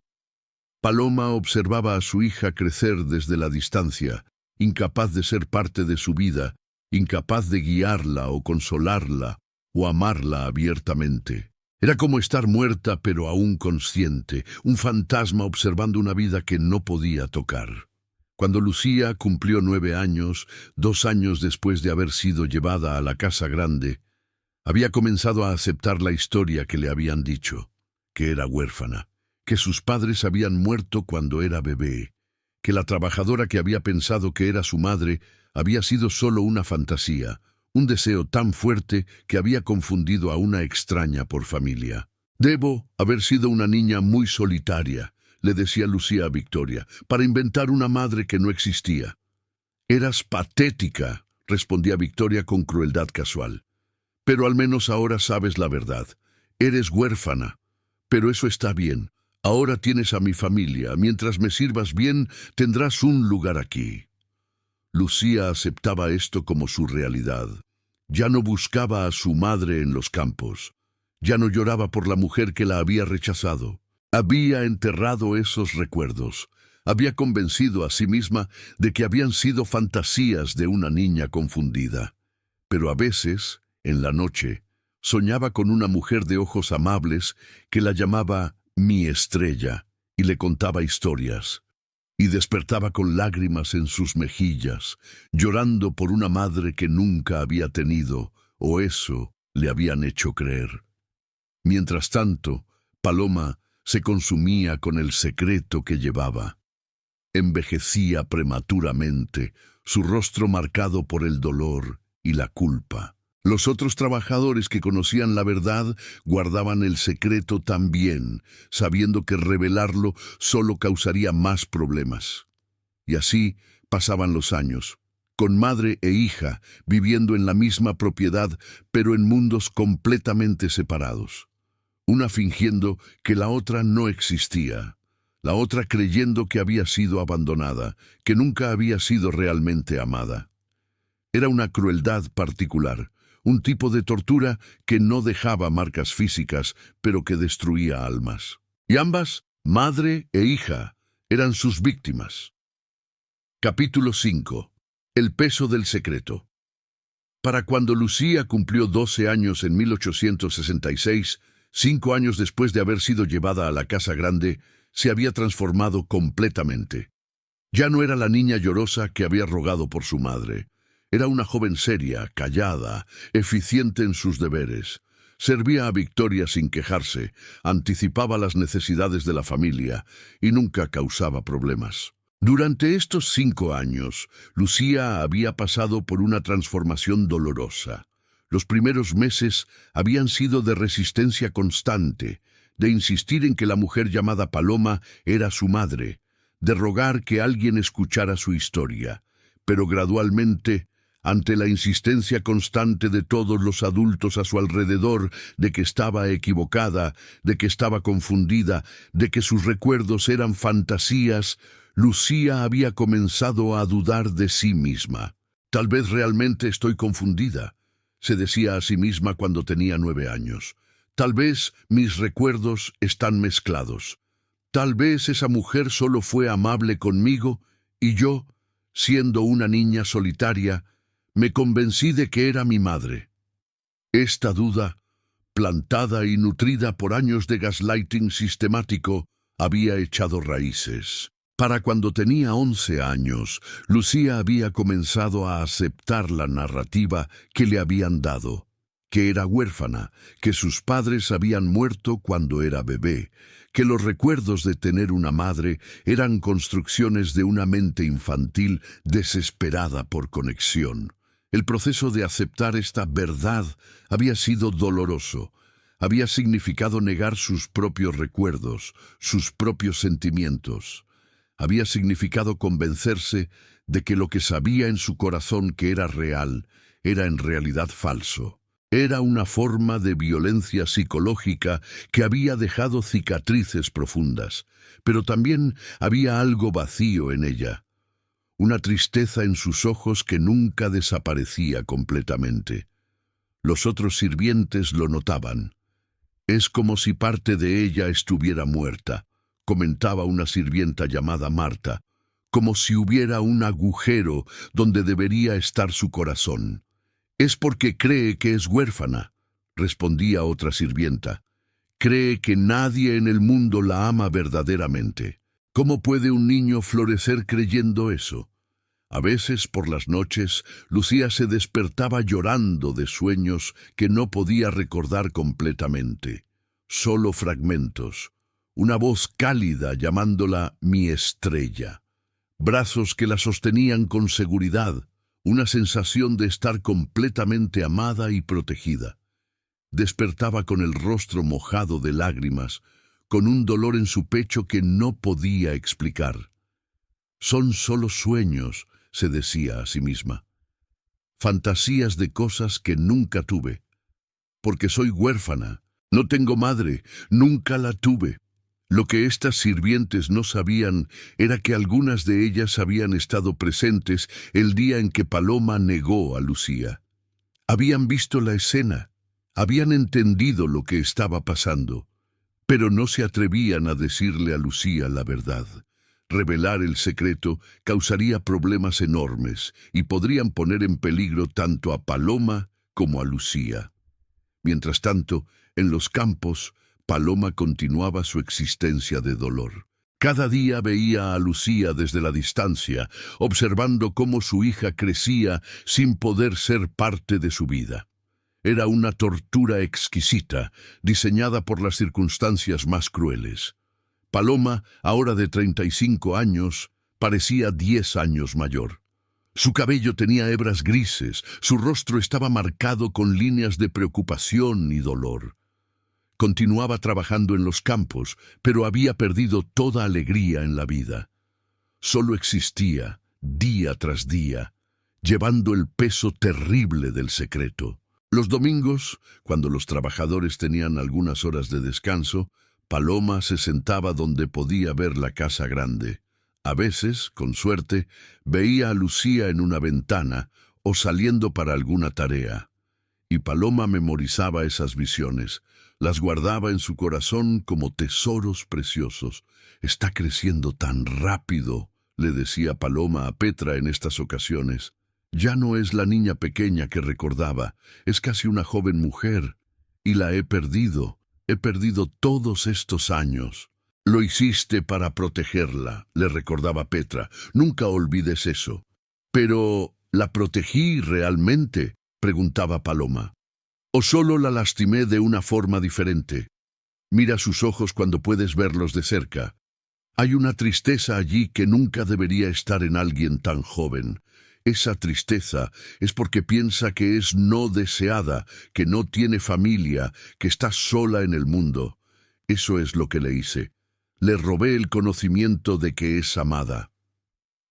Paloma observaba a su hija crecer desde la distancia, incapaz de ser parte de su vida, incapaz de guiarla o consolarla o amarla abiertamente. Era como estar muerta pero aún consciente, un fantasma observando una vida que no podía tocar. Cuando Lucía cumplió 9 años, 2 años después de haber sido llevada a la casa grande, había comenzado a aceptar la historia que le habían dicho, que era huérfana, que sus padres habían muerto cuando era bebé, que la trabajadora que había pensado que era su madre había sido solo una fantasía, un deseo tan fuerte que había confundido a una extraña por familia. «Debo haber sido una niña muy solitaria», le decía Lucía a Victoria, «para inventar una madre que no existía». «Eras patética», respondía Victoria con crueldad casual. «Pero al menos ahora sabes la verdad. Eres huérfana. Pero eso está bien. Ahora tienes a mi familia. Mientras me sirvas bien, tendrás un lugar aquí». Lucía aceptaba esto como su realidad. Ya no buscaba a su madre en los campos. Ya no lloraba por la mujer que la había rechazado. Había enterrado esos recuerdos. Había convencido a sí misma de que habían sido fantasías de una niña confundida. Pero a veces, en la noche, soñaba con una mujer de ojos amables que la llamaba mi estrella y le contaba historias. Y despertaba con lágrimas en sus mejillas, llorando por una madre que nunca había tenido, o eso le habían hecho creer. Mientras tanto, Paloma se consumía con el secreto que llevaba. Envejecía prematuramente, su rostro marcado por el dolor y la culpa. Los otros trabajadores que conocían la verdad guardaban el secreto también, sabiendo que revelarlo solo causaría más problemas. Y así pasaban los años, con madre e hija viviendo en la misma propiedad, pero en mundos completamente separados. Una fingiendo que la otra no existía, la otra creyendo que había sido abandonada, que nunca había sido realmente amada. Era una crueldad particular, un tipo de tortura que no dejaba marcas físicas, pero que destruía almas. Y ambas, madre e hija, eran sus víctimas. Capítulo 5. El peso del secreto. Para cuando Lucía cumplió 12 años en 1866, 5 años después de haber sido llevada a la Casa Grande, se había transformado completamente. Ya no era la niña llorosa que había rogado por su madre. Era una joven seria, callada, eficiente en sus deberes. Servía a Victoria sin quejarse, anticipaba las necesidades de la familia y nunca causaba problemas. Durante estos 5 años, Lucía había pasado por una transformación dolorosa. Los primeros meses habían sido de resistencia constante, de insistir en que la mujer llamada Paloma era su madre, de rogar que alguien escuchara su historia. Pero gradualmente, ante la insistencia constante de todos los adultos a su alrededor de que estaba equivocada, de que estaba confundida, de que sus recuerdos eran fantasías, Lucía había comenzado a dudar de sí misma. Tal vez realmente estoy confundida, se decía a sí misma cuando tenía 9 años. Tal vez mis recuerdos están mezclados. Tal vez esa mujer solo fue amable conmigo y yo, siendo una niña solitaria, me convencí de que era mi madre. Esta duda, plantada y nutrida por años de gaslighting sistemático, había echado raíces. Para cuando tenía 11 años, Lucía había comenzado a aceptar la narrativa que le habían dado, que era huérfana, que sus padres habían muerto cuando era bebé, que los recuerdos de tener una madre eran construcciones de una mente infantil desesperada por conexión. El proceso de aceptar esta verdad había sido doloroso. Había significado negar sus propios recuerdos, sus propios sentimientos. Había significado convencerse de que lo que sabía en su corazón que era real, era en realidad falso. Era una forma de violencia psicológica que había dejado cicatrices profundas, pero también había algo vacío en ella. Una tristeza en sus ojos que nunca desaparecía completamente. Los otros sirvientes lo notaban. Es como si parte de ella estuviera muerta, comentaba una sirvienta llamada Marta, como si hubiera un agujero donde debería estar su corazón. Es porque cree que es huérfana, respondía otra sirvienta. Cree que nadie en el mundo la ama verdaderamente. ¿Cómo puede un niño florecer creyendo eso? A veces, por las noches, Lucía se despertaba llorando de sueños que no podía recordar completamente. Solo fragmentos. Una voz cálida llamándola mi estrella. Brazos que la sostenían con seguridad. Una sensación de estar completamente amada y protegida. Despertaba con el rostro mojado de lágrimas, con un dolor en su pecho que no podía explicar. Son solo sueños, se decía a sí misma. Fantasías de cosas que nunca tuve. Porque soy huérfana, no tengo madre, nunca la tuve. Lo que estas sirvientes no sabían era que algunas de ellas habían estado presentes el día en que Paloma negó a Lucía. Habían visto la escena, habían entendido lo que estaba pasando, pero no se atrevían a decirle a Lucía la verdad. Revelar el secreto causaría problemas enormes y podrían poner en peligro tanto a Paloma como a Lucía. Mientras tanto, en los campos, Paloma continuaba su existencia de dolor. Cada día veía a Lucía desde la distancia, observando cómo su hija crecía sin poder ser parte de su vida. Era una tortura exquisita, diseñada por las circunstancias más crueles. Paloma, ahora de 35 años, parecía 10 años mayor. Su cabello tenía hebras grises, su rostro estaba marcado con líneas de preocupación y dolor. Continuaba trabajando en los campos, pero había perdido toda alegría en la vida. Solo existía, día tras día, llevando el peso terrible del secreto. Los domingos, cuando los trabajadores tenían algunas horas de descanso, Paloma se sentaba donde podía ver la casa grande. A veces, con suerte, veía a Lucía en una ventana o saliendo para alguna tarea. Y Paloma memorizaba esas visiones, las guardaba en su corazón como tesoros preciosos. «Está creciendo tan rápido», le decía Paloma a Petra en estas ocasiones. «Ya no es la niña pequeña que recordaba, es casi una joven mujer. Y la he perdido todos estos años». «Lo hiciste para protegerla», le recordaba Petra. «Nunca olvides eso». «¿Pero la protegí realmente?», preguntaba Paloma. «¿O solo la lastimé de una forma diferente? Mira sus ojos cuando puedes verlos de cerca. Hay una tristeza allí que nunca debería estar en alguien tan joven. Esa tristeza es porque piensa que es no deseada, que no tiene familia, que está sola en el mundo. Eso es lo que le hice. Le robé el conocimiento de que es amada».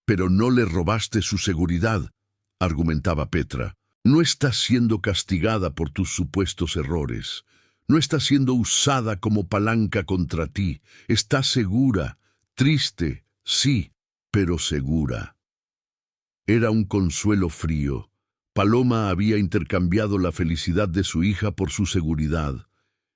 «Pero no le robaste su seguridad», argumentaba Petra. «No está siendo castigada por tus supuestos errores. No está siendo usada como palanca contra ti. Está segura, triste, sí, pero segura». Era un consuelo frío. Paloma había intercambiado la felicidad de su hija por su seguridad,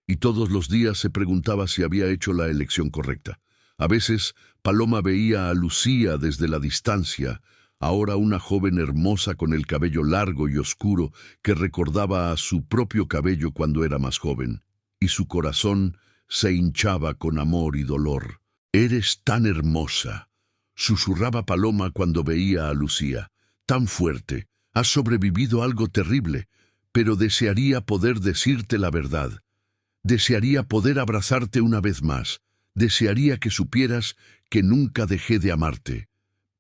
y todos los días se preguntaba si había hecho la elección correcta. A veces, Paloma veía a Lucía desde la distancia, ahora una joven hermosa con el cabello largo y oscuro que recordaba a su propio cabello cuando era más joven, y su corazón se hinchaba con amor y dolor. «Eres tan hermosa», susurraba Paloma cuando veía a Lucía. «Tan fuerte, has sobrevivido a algo terrible, pero desearía poder decirte la verdad. Desearía poder abrazarte una vez más. Desearía que supieras que nunca dejé de amarte».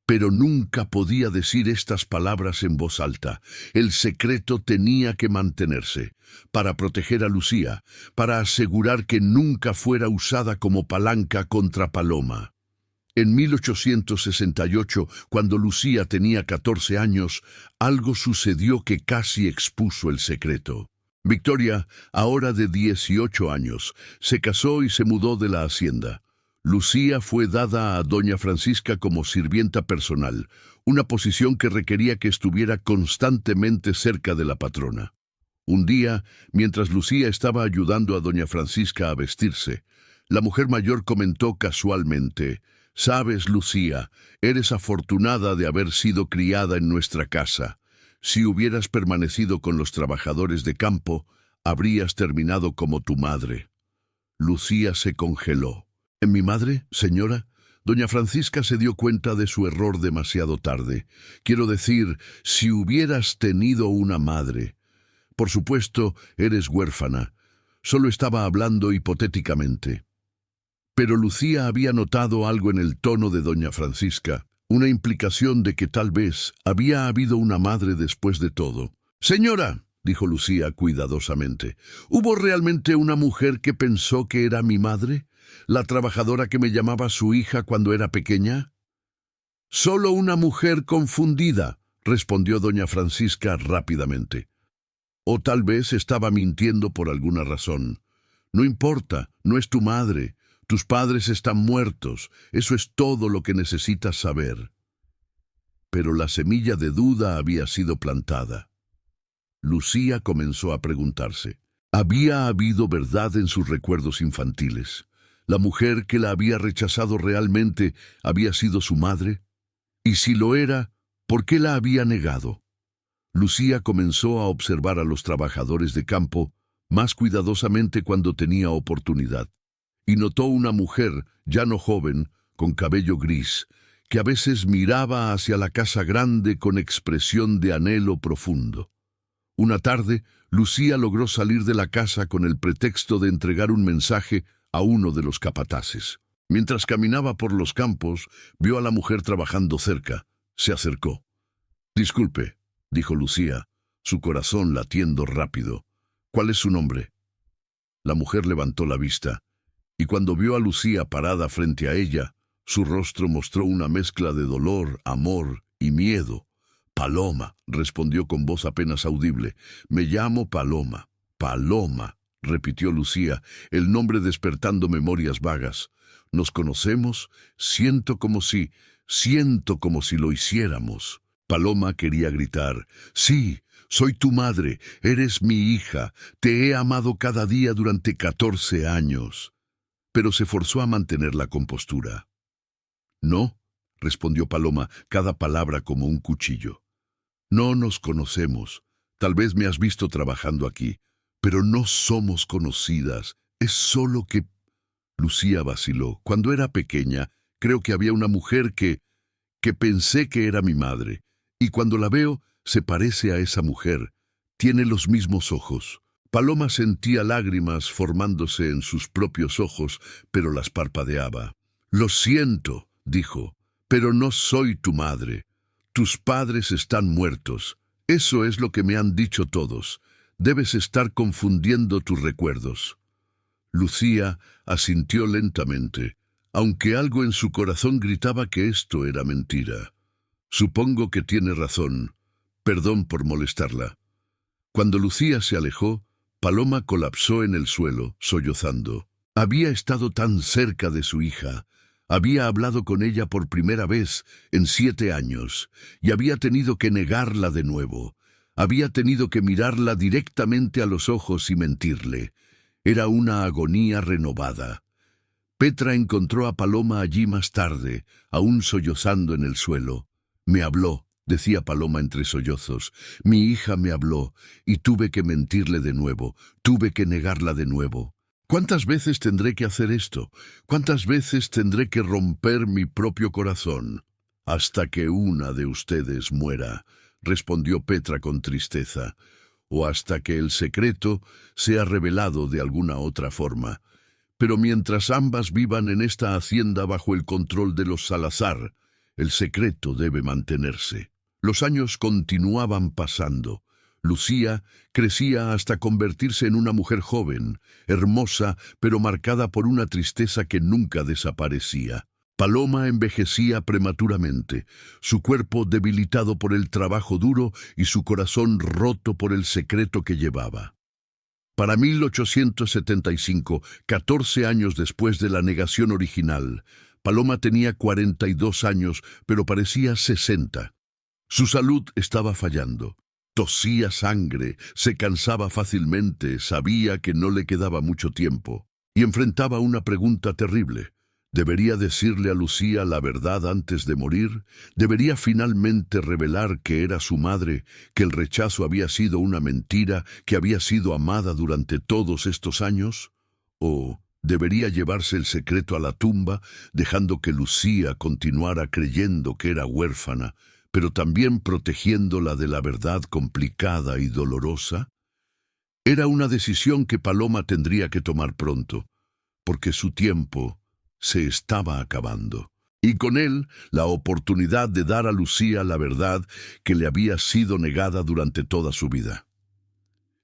Pero nunca podía decir estas palabras en voz alta. El secreto tenía que mantenerse, para proteger a Lucía, para asegurar que nunca fuera usada como palanca contra Paloma. En 1868, cuando Lucía tenía 14 años, algo sucedió que casi expuso el secreto. Victoria, ahora de 18 años, se casó y se mudó de la hacienda. Lucía fue dada a doña Francisca como sirvienta personal, una posición que requería que estuviera constantemente cerca de la patrona. Un día, mientras Lucía estaba ayudando a doña Francisca a vestirse, la mujer mayor comentó casualmente: «Sabes, Lucía, eres afortunada de haber sido criada en nuestra casa. Si hubieras permanecido con los trabajadores de campo, habrías terminado como tu madre». Lucía se congeló. «¿En mi madre, señora?» Doña Francisca se dio cuenta de su error demasiado tarde. «Quiero decir, si hubieras tenido una madre. Por supuesto, eres huérfana». Solo estaba hablando hipotéticamente. Pero Lucía había notado algo en el tono de doña Francisca, una implicación de que tal vez había habido una madre después de todo. «Señora», dijo Lucía cuidadosamente, «¿hubo realmente una mujer que pensó que era mi madre? ¿La trabajadora que me llamaba su hija cuando era pequeña?» «Solo una mujer confundida», respondió doña Francisca rápidamente. «O tal vez estaba mintiendo por alguna razón. No importa, no es tu madre. Tus padres están muertos. Eso es todo lo que necesitas saber». Pero la semilla de duda había sido plantada. Lucía comenzó a preguntarse. ¿Había habido verdad en sus recuerdos infantiles? ¿La mujer que la había rechazado realmente había sido su madre? Y si lo era, ¿por qué la había negado? Lucía comenzó a observar a los trabajadores de campo más cuidadosamente cuando tenía oportunidad, y notó una mujer, ya no joven, con cabello gris, que a veces miraba hacia la casa grande con expresión de anhelo profundo. Una tarde, Lucía logró salir de la casa con el pretexto de entregar un mensaje a uno de los capataces. Mientras caminaba por los campos, vio a la mujer trabajando cerca. Se acercó. «Disculpe», dijo Lucía, su corazón latiendo rápido. «¿Cuál es su nombre?» La mujer levantó la vista, y cuando vio a Lucía parada frente a ella, su rostro mostró una mezcla de dolor, amor y miedo. «Paloma», respondió con voz apenas audible. «Mellamo Paloma». «Paloma», repitió Lucía, el nombre despertando memorias vagas. «¿Nos conocemos? Siento como si lo hiciéramos». Paloma quería gritar. «Sí, soy tu madre, eres mi hija, te he amado cada día durante 14 años». Pero se forzó a mantener la compostura. «No», respondió Paloma, cada palabra como un cuchillo. «No nos conocemos. Tal vez me has visto trabajando aquí, pero no somos conocidas. Es solo que...» Lucía vaciló. «Cuando era pequeña, creo que había una mujer que pensé que era mi madre. Y cuando la veo, se parece a esa mujer. Tiene los mismos ojos». Paloma sentía lágrimas formándose en sus propios ojos, pero las parpadeaba. «Lo siento», dijo, «pero no soy tu madre. Tus padres están muertos. Eso es lo que me han dicho todos. Debes estar confundiendo tus recuerdos». Lucía asintió lentamente, aunque algo en su corazón gritaba que esto era mentira. «Supongo que tiene razón. Perdón por molestarla». Cuando Lucía se alejó, Paloma colapsó en el suelo, sollozando. Había estado tan cerca de su hija. Había hablado con ella por primera vez en 7 años, y había tenido que negarla de nuevo. Había tenido que mirarla directamente a los ojos y mentirle. Era una agonía renovada. Petra encontró a Paloma allí más tarde, aún sollozando en el suelo. «Me habló», decía Paloma entre sollozos. «Mi hija me habló, y tuve que mentirle de nuevo, tuve que negarla de nuevo. ¿Cuántas veces tendré que hacer esto? ¿Cuántas veces tendré que romper mi propio corazón?» «Hasta que una de ustedes muera», respondió Petra con tristeza, «o hasta que el secreto sea revelado de alguna otra forma. Pero mientras ambas vivan en esta hacienda bajo el control de los Salazar, el secreto debe mantenerse». Los años continuaban pasando. Lucía crecía hasta convertirse en una mujer joven, hermosa, pero marcada por una tristeza que nunca desaparecía. Paloma envejecía prematuramente, su cuerpo debilitado por el trabajo duro y su corazón roto por el secreto que llevaba. Para 1875, 14 años después de la negación original, Paloma tenía 42 años, pero parecía 60. Su salud estaba fallando. Tosía sangre, se cansaba fácilmente, sabía que no le quedaba mucho tiempo, y enfrentaba una pregunta terrible. ¿Debería decirle a Lucía la verdad antes de morir? ¿Debería finalmente revelar que era su madre, que el rechazo había sido una mentira, que había sido amada durante todos estos años? ¿O debería llevarse el secreto a la tumba, dejando que Lucía continuara creyendo que era huérfana, pero también protegiéndola de la verdad complicada y dolorosa? Era una decisión que Paloma tendría que tomar pronto, porque su tiempo se estaba acabando, y con él la oportunidad de dar a Lucía la verdad que le había sido negada durante toda su vida.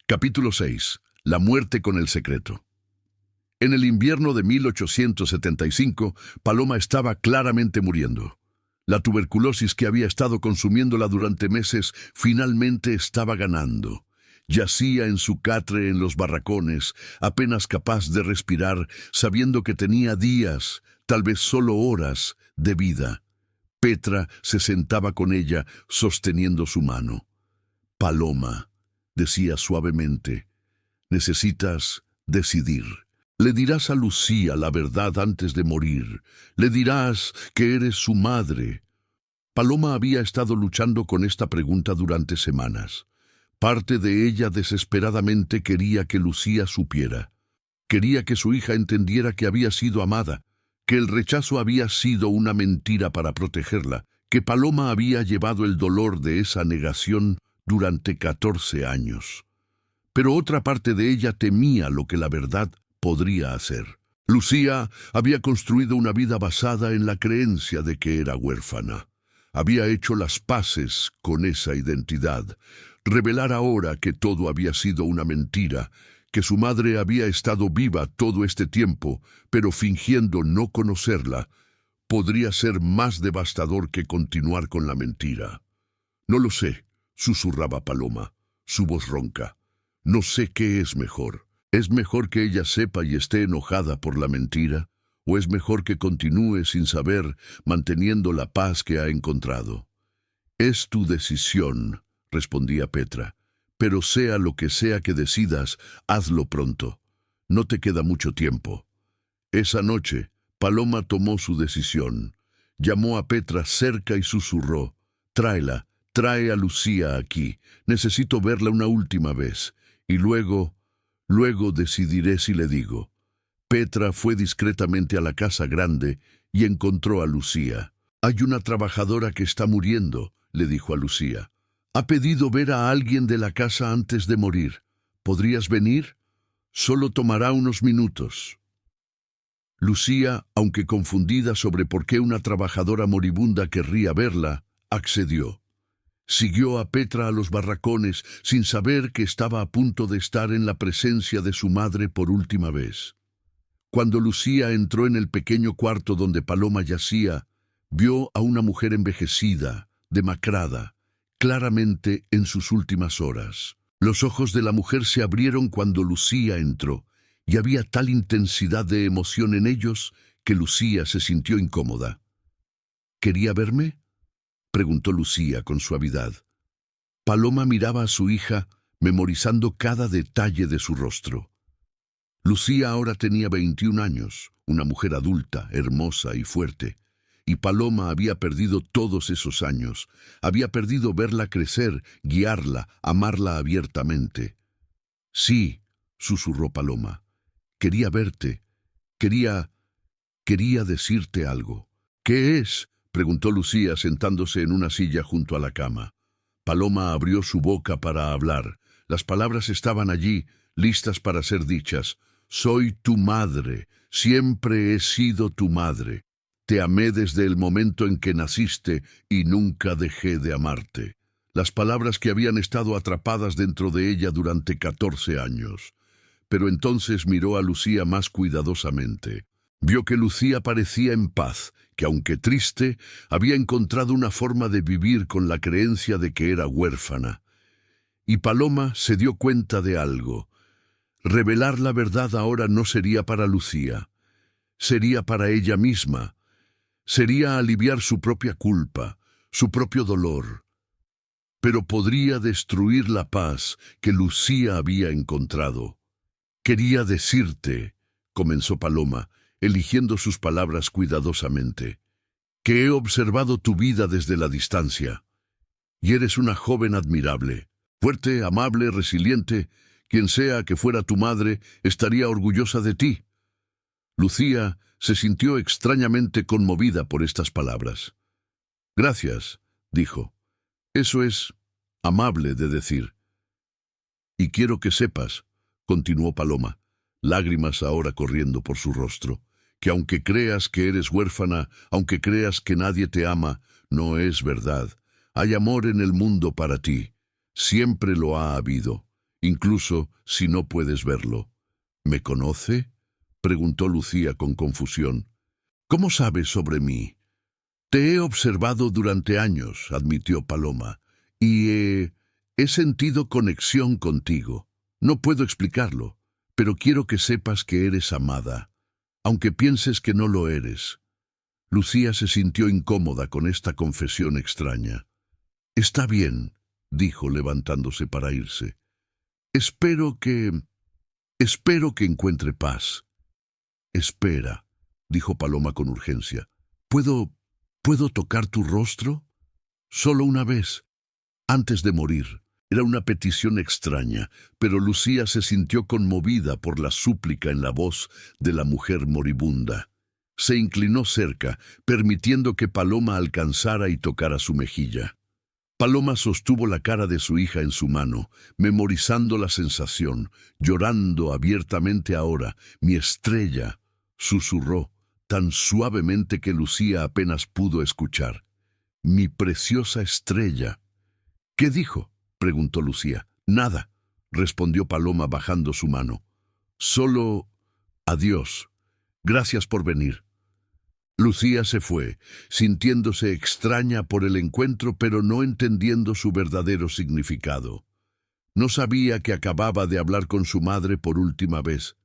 Capítulo 6. La muerte con el secreto. En el invierno de 1875, Paloma estaba claramente muriendo. La tuberculosis que había estado consumiéndola durante meses finalmente estaba ganando. Yacía en su catre en los barracones, apenas capaz de respirar, sabiendo que tenía días, tal vez solo horas, de vida. Petra se sentaba con ella, sosteniendo su mano. «Paloma», decía suavemente, «necesitas decidir. Le dirás a Lucía la verdad antes de morir. Le dirás que eres su madre. Paloma había estado luchando con esta pregunta durante semanas. Parte de ella desesperadamente quería que Lucía supiera. Quería que su hija entendiera que había sido amada, que el rechazo había sido una mentira para protegerla, que Paloma había llevado el dolor de esa negación durante 14 años. Pero otra parte de ella temía lo que la verdad podría hacer. Lucía había construido una vida basada en la creencia de que era huérfana. Había hecho las paces con esa identidad. Revelar ahora que todo había sido una mentira, que su madre había estado viva todo este tiempo, pero fingiendo no conocerla, podría ser más devastador que continuar con la mentira. No lo sé, susurraba Paloma, su voz ronca. No sé qué es mejor. ¿Es mejor que ella sepa y esté enojada por la mentira? ¿O es mejor que continúe sin saber, manteniendo la paz que ha encontrado? Es tu decisión, respondía Petra, pero sea lo que sea que decidas, hazlo pronto. No te queda mucho tiempo. Esa noche, Paloma tomó su decisión. Llamó a Petra cerca y susurró: tráela, trae a Lucía aquí. Necesito verla una última vez. Y luego decidiré si le digo. Petra fue discretamente a la casa grande y encontró a Lucía. Hay una trabajadora que está muriendo, le dijo a Lucía. Ha pedido ver a alguien de la casa antes de morir. ¿Podrías venir? Solo tomará unos minutos. Lucía, aunque confundida sobre por qué una trabajadora moribunda querría verla, accedió. Siguió a Petra a los barracones sin saber que estaba a punto de estar en la presencia de su madre por última vez. Cuando Lucía entró en el pequeño cuarto donde Paloma yacía, vio a una mujer envejecida, demacrada, claramente en sus últimas horas. Los ojos de la mujer se abrieron cuando Lucía entró, y había tal intensidad de emoción en ellos que Lucía se sintió incómoda. ¿Quería verme?, preguntó Lucía con suavidad. Paloma miraba a su hija, memorizando cada detalle de su rostro. Lucía ahora tenía 21 años, una mujer adulta, hermosa y fuerte, y Paloma había perdido todos esos años, había perdido verla crecer, guiarla, amarla abiertamente. Sí, susurró Paloma, quería verte, quería decirte algo. ¿Qué es?, preguntó Lucía sentándose en una silla junto a la cama. Paloma abrió su boca para hablar. Las palabras estaban allí, listas para ser dichas. Soy tu madre, siempre he sido tu madre. Te amé desde el momento en que naciste y nunca dejé de amarte. Las palabras que habían estado atrapadas dentro de ella durante 14 años. Pero entonces miró a Lucía más cuidadosamente. Vio que Lucía parecía en paz, que aunque triste, había encontrado una forma de vivir con la creencia de que era huérfana. Y Paloma se dio cuenta de algo. Revelar la verdad ahora no sería para Lucía, sería para ella misma. Sería aliviar su propia culpa, su propio dolor. Pero podría destruir la paz que Lucía había encontrado. Quería decirte, comenzó Paloma, eligiendo sus palabras cuidadosamente, que he observado tu vida desde la distancia. Y eres una joven admirable, fuerte, amable, resiliente. Quien sea que fuera tu madre estaría orgullosa de ti. Lucía se sintió extrañamente conmovida por estas palabras. Gracias, dijo. Eso es amable de decir. Y quiero que sepas, continuó Paloma, lágrimas ahora corriendo por su rostro, que aunque creas que eres huérfana, aunque creas que nadie te ama, no es verdad. Hay amor en el mundo para ti. Siempre lo ha habido, incluso si no puedes verlo. ¿Me conoce?, preguntó Lucía con confusión. ¿Cómo sabes sobre mí? Te he observado durante años, admitió Paloma, y he sentido conexión contigo. No puedo explicarlo, pero quiero que sepas que eres amada, aunque pienses que no lo eres. Lucía se sintió incómoda con esta confesión extraña. Está bien, dijo levantándose para irse. Espero que encuentre paz. Espera, dijo Paloma con urgencia. ¿Puedo tocar tu rostro? Solo una vez, antes de morir. Era una petición extraña, pero Lucía se sintió conmovida por la súplica en la voz de la mujer moribunda. Se inclinó cerca, permitiendo que Paloma alcanzara y tocara su mejilla. Paloma sostuvo la cara de su hija en su mano, memorizando la sensación, llorando abiertamente ahora. Mi estrella, susurró, tan suavemente que Lucía apenas pudo escuchar. Mi preciosa estrella. ¿Qué dijo?, preguntó Lucía. Nada, respondió Paloma bajando su mano. Solo adiós. Gracias por venir. Lucía se fue, sintiéndose extraña por el encuentro, pero no entendiendo su verdadero significado. No sabía que acababa de hablar con su madre por última vez.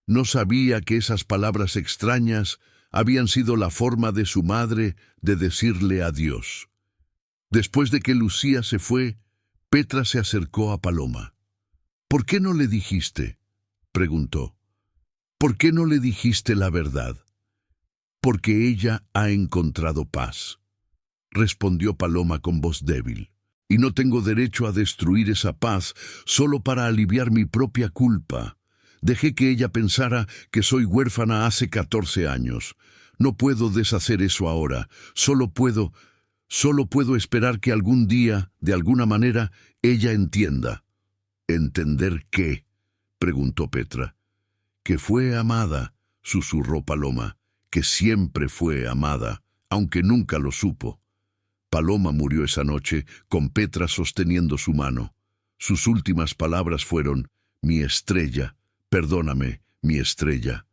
No sabía que esas palabras extrañas habían sido la forma de su madre de decirle adiós. Después de que Lucía se fue, Petra se acercó a Paloma. «¿Por qué no le dijiste?», preguntó. «¿Por qué no le dijiste la verdad?». «Porque ella ha encontrado paz», respondió Paloma con voz débil. «Y no tengo derecho a destruir esa paz solo para aliviar mi propia culpa. Dejé que ella pensara que soy huérfana hace 14 años. No puedo deshacer eso ahora. Solo puedo esperar que algún día, de alguna manera, ella entienda». «¿Entender qué?», preguntó Petra. «Que fue amada», susurró Paloma, «que siempre fue amada, aunque nunca lo supo». Paloma murió esa noche, con Petra sosteniendo su mano. Sus últimas palabras fueron: «Mi estrella, perdóname, mi estrella».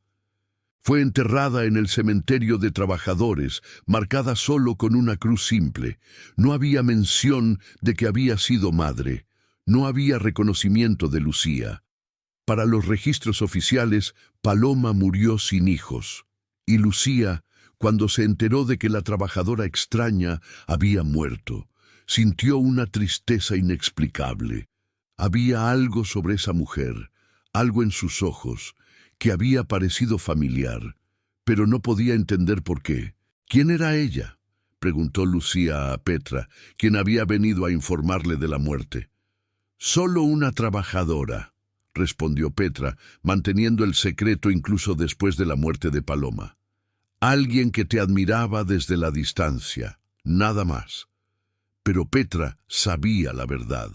Fue enterrada en el cementerio de trabajadores, marcada solo con una cruz simple. No había mención de que había sido madre. No había reconocimiento de Lucía. Para los registros oficiales, Paloma murió sin hijos. Y Lucía, cuando se enteró de que la trabajadora extraña había muerto, sintió una tristeza inexplicable. Había algo sobre esa mujer, algo en sus ojos, que había parecido familiar, pero no podía entender por qué. «¿Quién era ella?», preguntó Lucía a Petra, quien había venido a informarle de la muerte. «Solo una trabajadora», respondió Petra, manteniendo el secreto incluso después de la muerte de Paloma. «Alguien que te admiraba desde la distancia, nada más». Pero Petra sabía la verdad,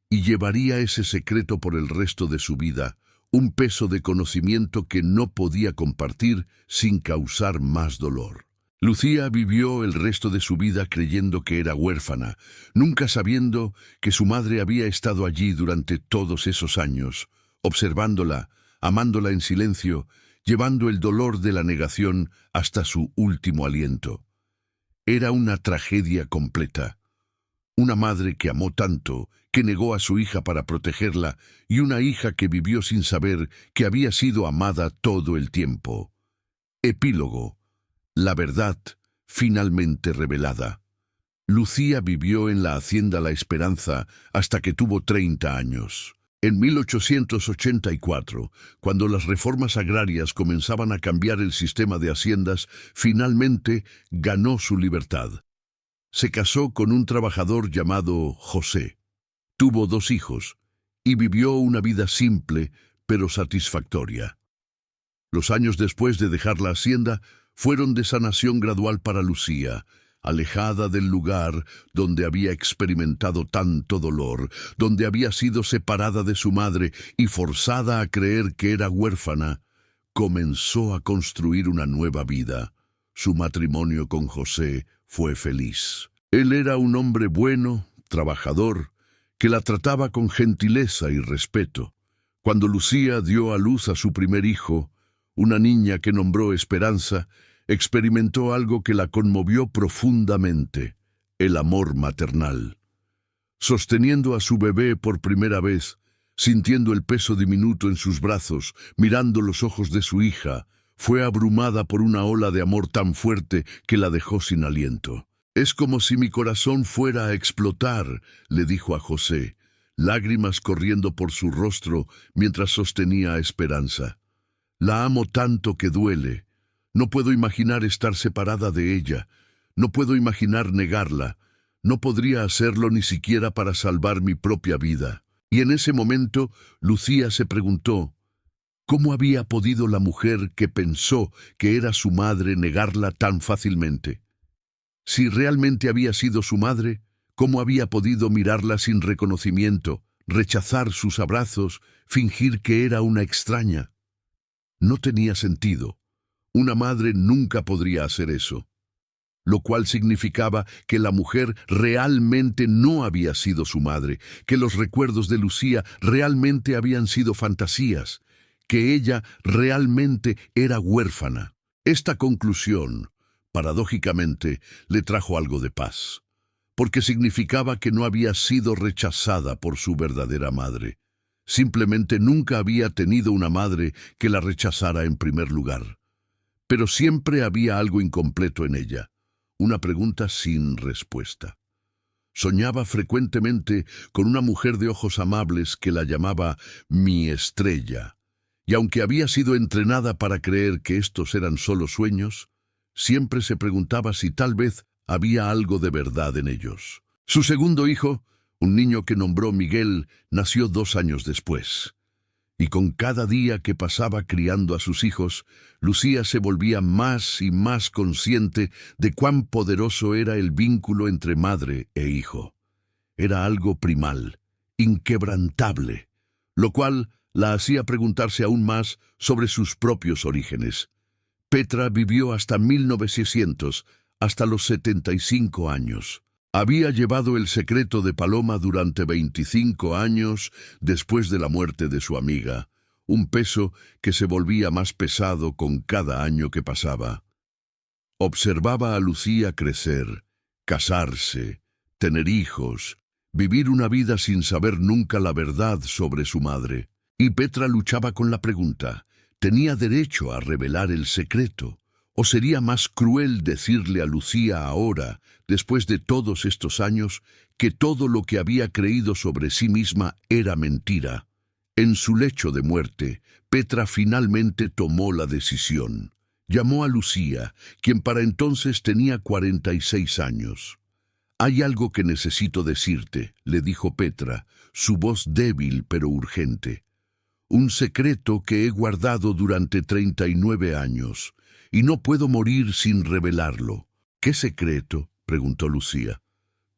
y llevaría ese secreto por el resto de su vida, un peso de conocimiento que no podía compartir sin causar más dolor. Lucía vivió el resto de su vida creyendo que era huérfana, nunca sabiendo que su madre había estado allí durante todos esos años, observándola, amándola en silencio, llevando el dolor de la negación hasta su último aliento. Era una tragedia completa. Una madre que amó tanto, que negó a su hija para protegerla, y una hija que vivió sin saber que había sido amada todo el tiempo. Epílogo. La verdad finalmente revelada. Lucía vivió en la hacienda La Esperanza hasta que tuvo 30 años. En 1884, cuando las reformas agrarias comenzaban a cambiar el sistema de haciendas, finalmente ganó su libertad. Se casó con un trabajador llamado José. Tuvo 2 hijos y vivió una vida simple pero satisfactoria. Los años después de dejar la hacienda fueron de sanación gradual para Lucía, alejada del lugar donde había experimentado tanto dolor, donde había sido separada de su madre y forzada a creer que era huérfana. Comenzó a construir una nueva vida. Su matrimonio con José fue feliz. Él era un hombre bueno, trabajador, que la trataba con gentileza y respeto. Cuando Lucía dio a luz a su primer hijo, una niña que nombró Esperanza, experimentó algo que la conmovió profundamente: el amor maternal. Sosteniendo a su bebé por primera vez, sintiendo el peso diminuto en sus brazos, mirando los ojos de su hija, fue abrumada por una ola de amor tan fuerte que la dejó sin aliento. «Es como si mi corazón fuera a explotar», le dijo a José, lágrimas corriendo por su rostro mientras sostenía a Esperanza. La amo tanto que duele. No puedo imaginar estar separada de ella. No puedo imaginar negarla. No podría hacerlo ni siquiera para salvar mi propia vida. Y en ese momento, Lucía se preguntó, ¿cómo había podido la mujer que pensó que era su madre negarla tan fácilmente? Si realmente había sido su madre, ¿cómo había podido mirarla sin reconocimiento, rechazar sus abrazos, fingir que era una extraña? No tenía sentido. Una madre nunca podría hacer eso, lo cual significaba que la mujer realmente no había sido su madre, que los recuerdos de Lucía realmente habían sido fantasías, que ella realmente era huérfana. Esta conclusión, paradójicamente, le trajo algo de paz, porque significaba que no había sido rechazada por su verdadera madre. Simplemente nunca había tenido una madre que la rechazara en primer lugar. Pero siempre había algo incompleto en ella, una pregunta sin respuesta. Soñaba frecuentemente con una mujer de ojos amables que la llamaba mi estrella, y aunque había sido entrenada para creer que estos eran solo sueños, siempre se preguntaba si tal vez había algo de verdad en ellos. Su segundo hijo, un niño que nombró Miguel, nació 2 años después. Y con cada día que pasaba criando a sus hijos, Lucía se volvía más y más consciente de cuán poderoso era el vínculo entre madre e hijo. Era algo primal, inquebrantable, lo cual la hacía preguntarse aún más sobre sus propios orígenes. Petra vivió hasta 1900, hasta los 75 años. Había llevado el secreto de Paloma durante 25 años después de la muerte de su amiga, un peso que se volvía más pesado con cada año que pasaba. Observaba a Lucía crecer, casarse, tener hijos, vivir una vida sin saber nunca la verdad sobre su madre. Y Petra luchaba con la pregunta, ¿tenía derecho a revelar el secreto? ¿O sería más cruel decirle a Lucía ahora, después de todos estos años, que todo lo que había creído sobre sí misma era mentira? En su lecho de muerte, Petra finalmente tomó la decisión. Llamó a Lucía, quien para entonces tenía 46 años. «Hay algo que necesito decirte», le dijo Petra, su voz débil pero urgente. «Un secreto que he guardado durante 39 años. Y no puedo morir sin revelarlo». «¿Qué secreto?», preguntó Lucía.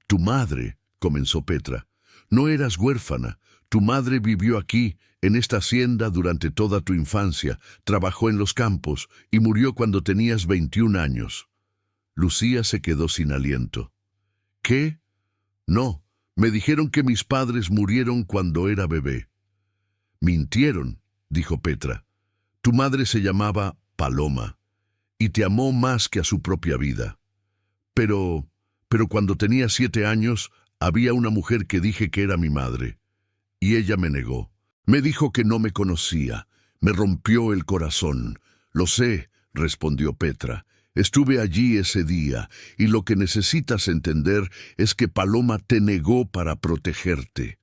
«Tu madre», comenzó Petra. «No eras huérfana. Tu madre vivió aquí, en esta hacienda, durante toda tu infancia, trabajó en los campos y murió cuando tenías 21 años». Lucía se quedó sin aliento. «¿Qué? No, me dijeron que mis padres murieron cuando era bebé». «Mintieron», dijo Petra. «Tu madre se llamaba Paloma y te amó más que a su propia vida. Pero cuando tenía 7 años, había una mujer que dije que era mi madre, y ella me negó. Me dijo que no me conocía. Me rompió el corazón». «Lo sé», respondió Petra. «Estuve allí ese día, y lo que necesitas entender es que Paloma te negó para protegerte.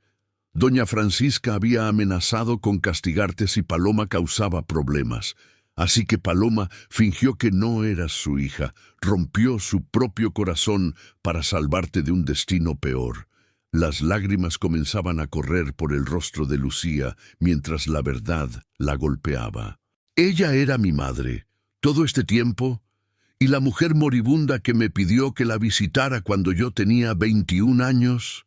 Doña Francisca había amenazado con castigarte si Paloma causaba problemas. Así que Paloma fingió que no eras su hija, rompió su propio corazón para salvarte de un destino peor». Las lágrimas comenzaban a correr por el rostro de Lucía mientras la verdad la golpeaba. «Ella era mi madre, todo este tiempo, y la mujer moribunda que me pidió que la visitara cuando yo tenía 21 años.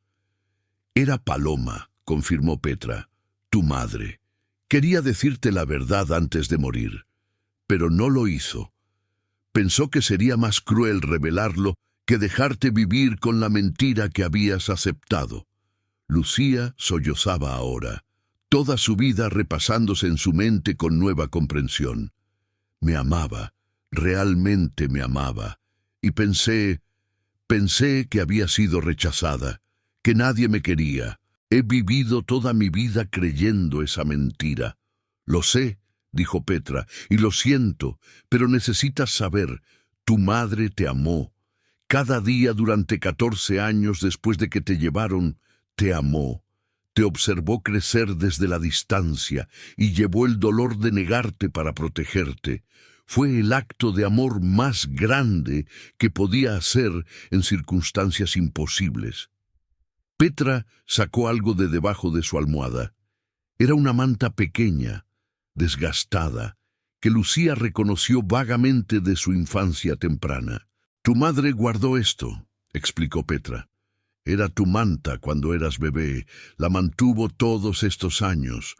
Era Paloma», confirmó Petra, «tu madre. Quería decirte la verdad antes de morir, pero no lo hizo. Pensó que sería más cruel revelarlo que dejarte vivir con la mentira que habías aceptado». Lucía sollozaba ahora, toda su vida repasándose en su mente con nueva comprensión. «Me amaba, realmente me amaba, y pensé que había sido rechazada, que nadie me quería. He vivido toda mi vida creyendo esa mentira». «Lo sé», dijo Petra, «y lo siento, pero necesitas saber, tu madre te amó. Cada día durante 14 años después de que te llevaron, te amó. Te observó crecer desde la distancia y llevó el dolor de negarte para protegerte. Fue el acto de amor más grande que podía hacer en circunstancias imposibles. Petra sacó algo de debajo de su almohada. Era una manta pequeña, desgastada, que Lucía reconoció vagamente de su infancia temprana. «Tu madre guardó esto», explicó Petra. «Era tu manta cuando eras bebé, la mantuvo todos estos años.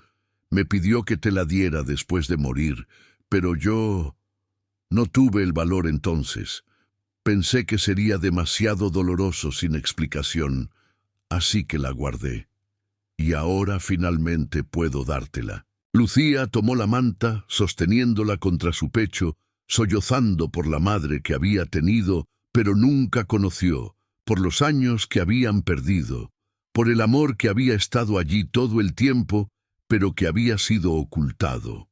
Me pidió que te la diera después de morir, pero yo no tuve el valor entonces. Pensé que sería demasiado doloroso sin explicación, así que la guardé. Y ahora finalmente puedo dártela». Lucía tomó la manta, sosteniéndola contra su pecho, sollozando por la madre que había tenido, pero nunca conoció, por los años que habían perdido, por el amor que había estado allí todo el tiempo, pero que había sido ocultado.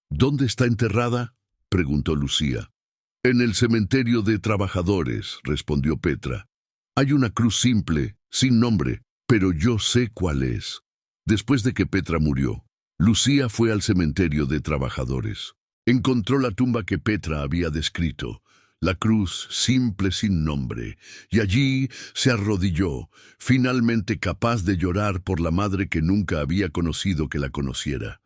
«¿Dónde está enterrada?», preguntó Lucía. «En el cementerio de trabajadores», respondió Petra. «Hay una cruz simple, sin nombre, pero yo sé cuál es». Después de que Petra murió, Lucía fue al cementerio de trabajadores. Encontró la tumba que Petra había descrito, la cruz simple sin nombre, y allí se arrodilló, finalmente capaz de llorar por la madre que nunca había conocido que la conociera.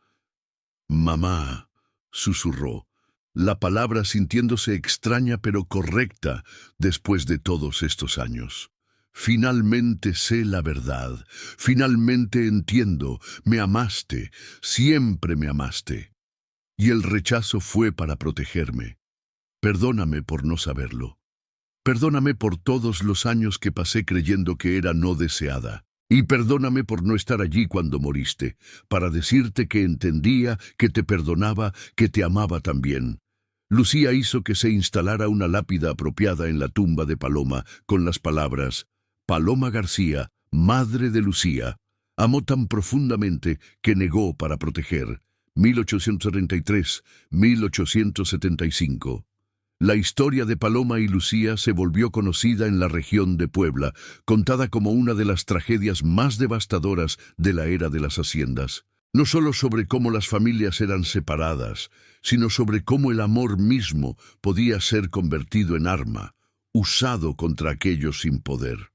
«Mamá», susurró, la palabra sintiéndose extraña pero correcta después de todos estos años. «Finalmente sé la verdad, finalmente entiendo, me amaste, siempre me amaste. Y el rechazo fue para protegerme. Perdóname por no saberlo. Perdóname por todos los años que pasé creyendo que era no deseada. Y perdóname por no estar allí cuando moriste, para decirte que entendía, que te perdonaba, que te amaba también». Lucía hizo que se instalara una lápida apropiada en la tumba de Paloma con las palabras: «Paloma García, madre de Lucía, amó tan profundamente que negó para proteger». 1833-1875. La historia de Paloma y Lucía se volvió conocida en la región de Puebla, contada como una de las tragedias más devastadoras de la era de las haciendas. No solo sobre cómo las familias eran separadas, sino sobre cómo el amor mismo podía ser convertido en arma, usado contra aquellos sin poder.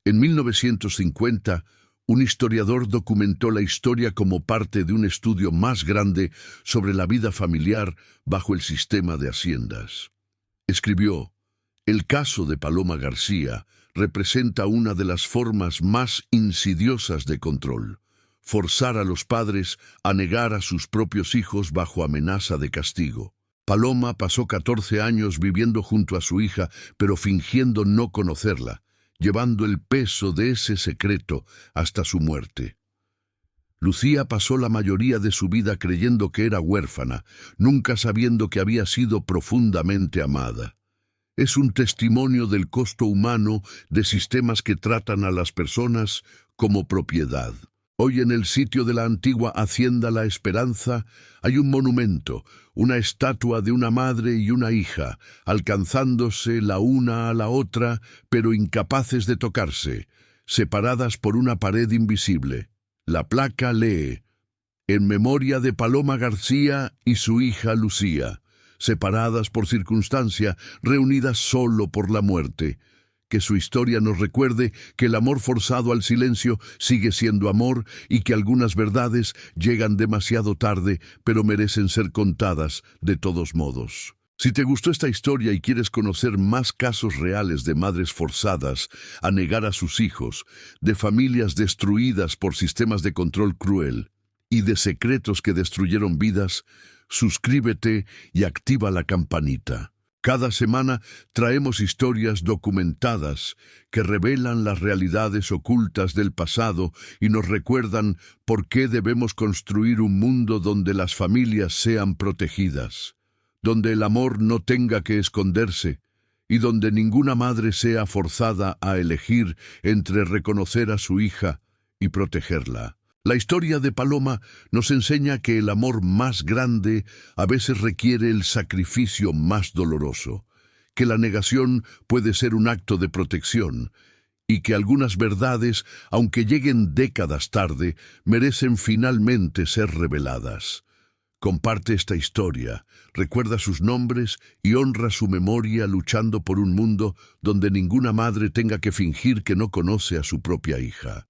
En 1950, un historiador documentó la historia como parte de un estudio más grande sobre la vida familiar bajo el sistema de haciendas. Escribió: «El caso de Paloma García representa una de las formas más insidiosas de control, forzar a los padres a negar a sus propios hijos bajo amenaza de castigo». Paloma pasó 14 años viviendo junto a su hija, pero fingiendo no conocerla, llevando el peso de ese secreto hasta su muerte. Lucía pasó la mayoría de su vida creyendo que era huérfana, nunca sabiendo que había sido profundamente amada. Es un testimonio del costo humano de sistemas que tratan a las personas como propiedad. Hoy en el sitio de la antigua Hacienda La Esperanza hay un monumento, una estatua de una madre y una hija, alcanzándose la una a la otra, pero incapaces de tocarse, separadas por una pared invisible. La placa lee: «En memoria de Paloma García y su hija Lucía, separadas por circunstancia, reunidas solo por la muerte». Que su historia nos recuerde que el amor forzado al silencio sigue siendo amor y que algunas verdades llegan demasiado tarde, pero merecen ser contadas de todos modos. Si te gustó esta historia y quieres conocer más casos reales de madres forzadas a negar a sus hijos, de familias destruidas por sistemas de control cruel y de secretos que destruyeron vidas, suscríbete y activa la campanita. Cada semana traemos historias documentadas que revelan las realidades ocultas del pasado y nos recuerdan por qué debemos construir un mundo donde las familias sean protegidas, donde el amor no tenga que esconderse y donde ninguna madre sea forzada a elegir entre reconocer a su hija y protegerla. La historia de Paloma nos enseña que el amor más grande a veces requiere el sacrificio más doloroso, que la negación puede ser un acto de protección y que algunas verdades, aunque lleguen décadas tarde, merecen finalmente ser reveladas. Comparte esta historia, recuerda sus nombres y honra su memoria luchando por un mundo donde ninguna madre tenga que fingir que no conoce a su propia hija.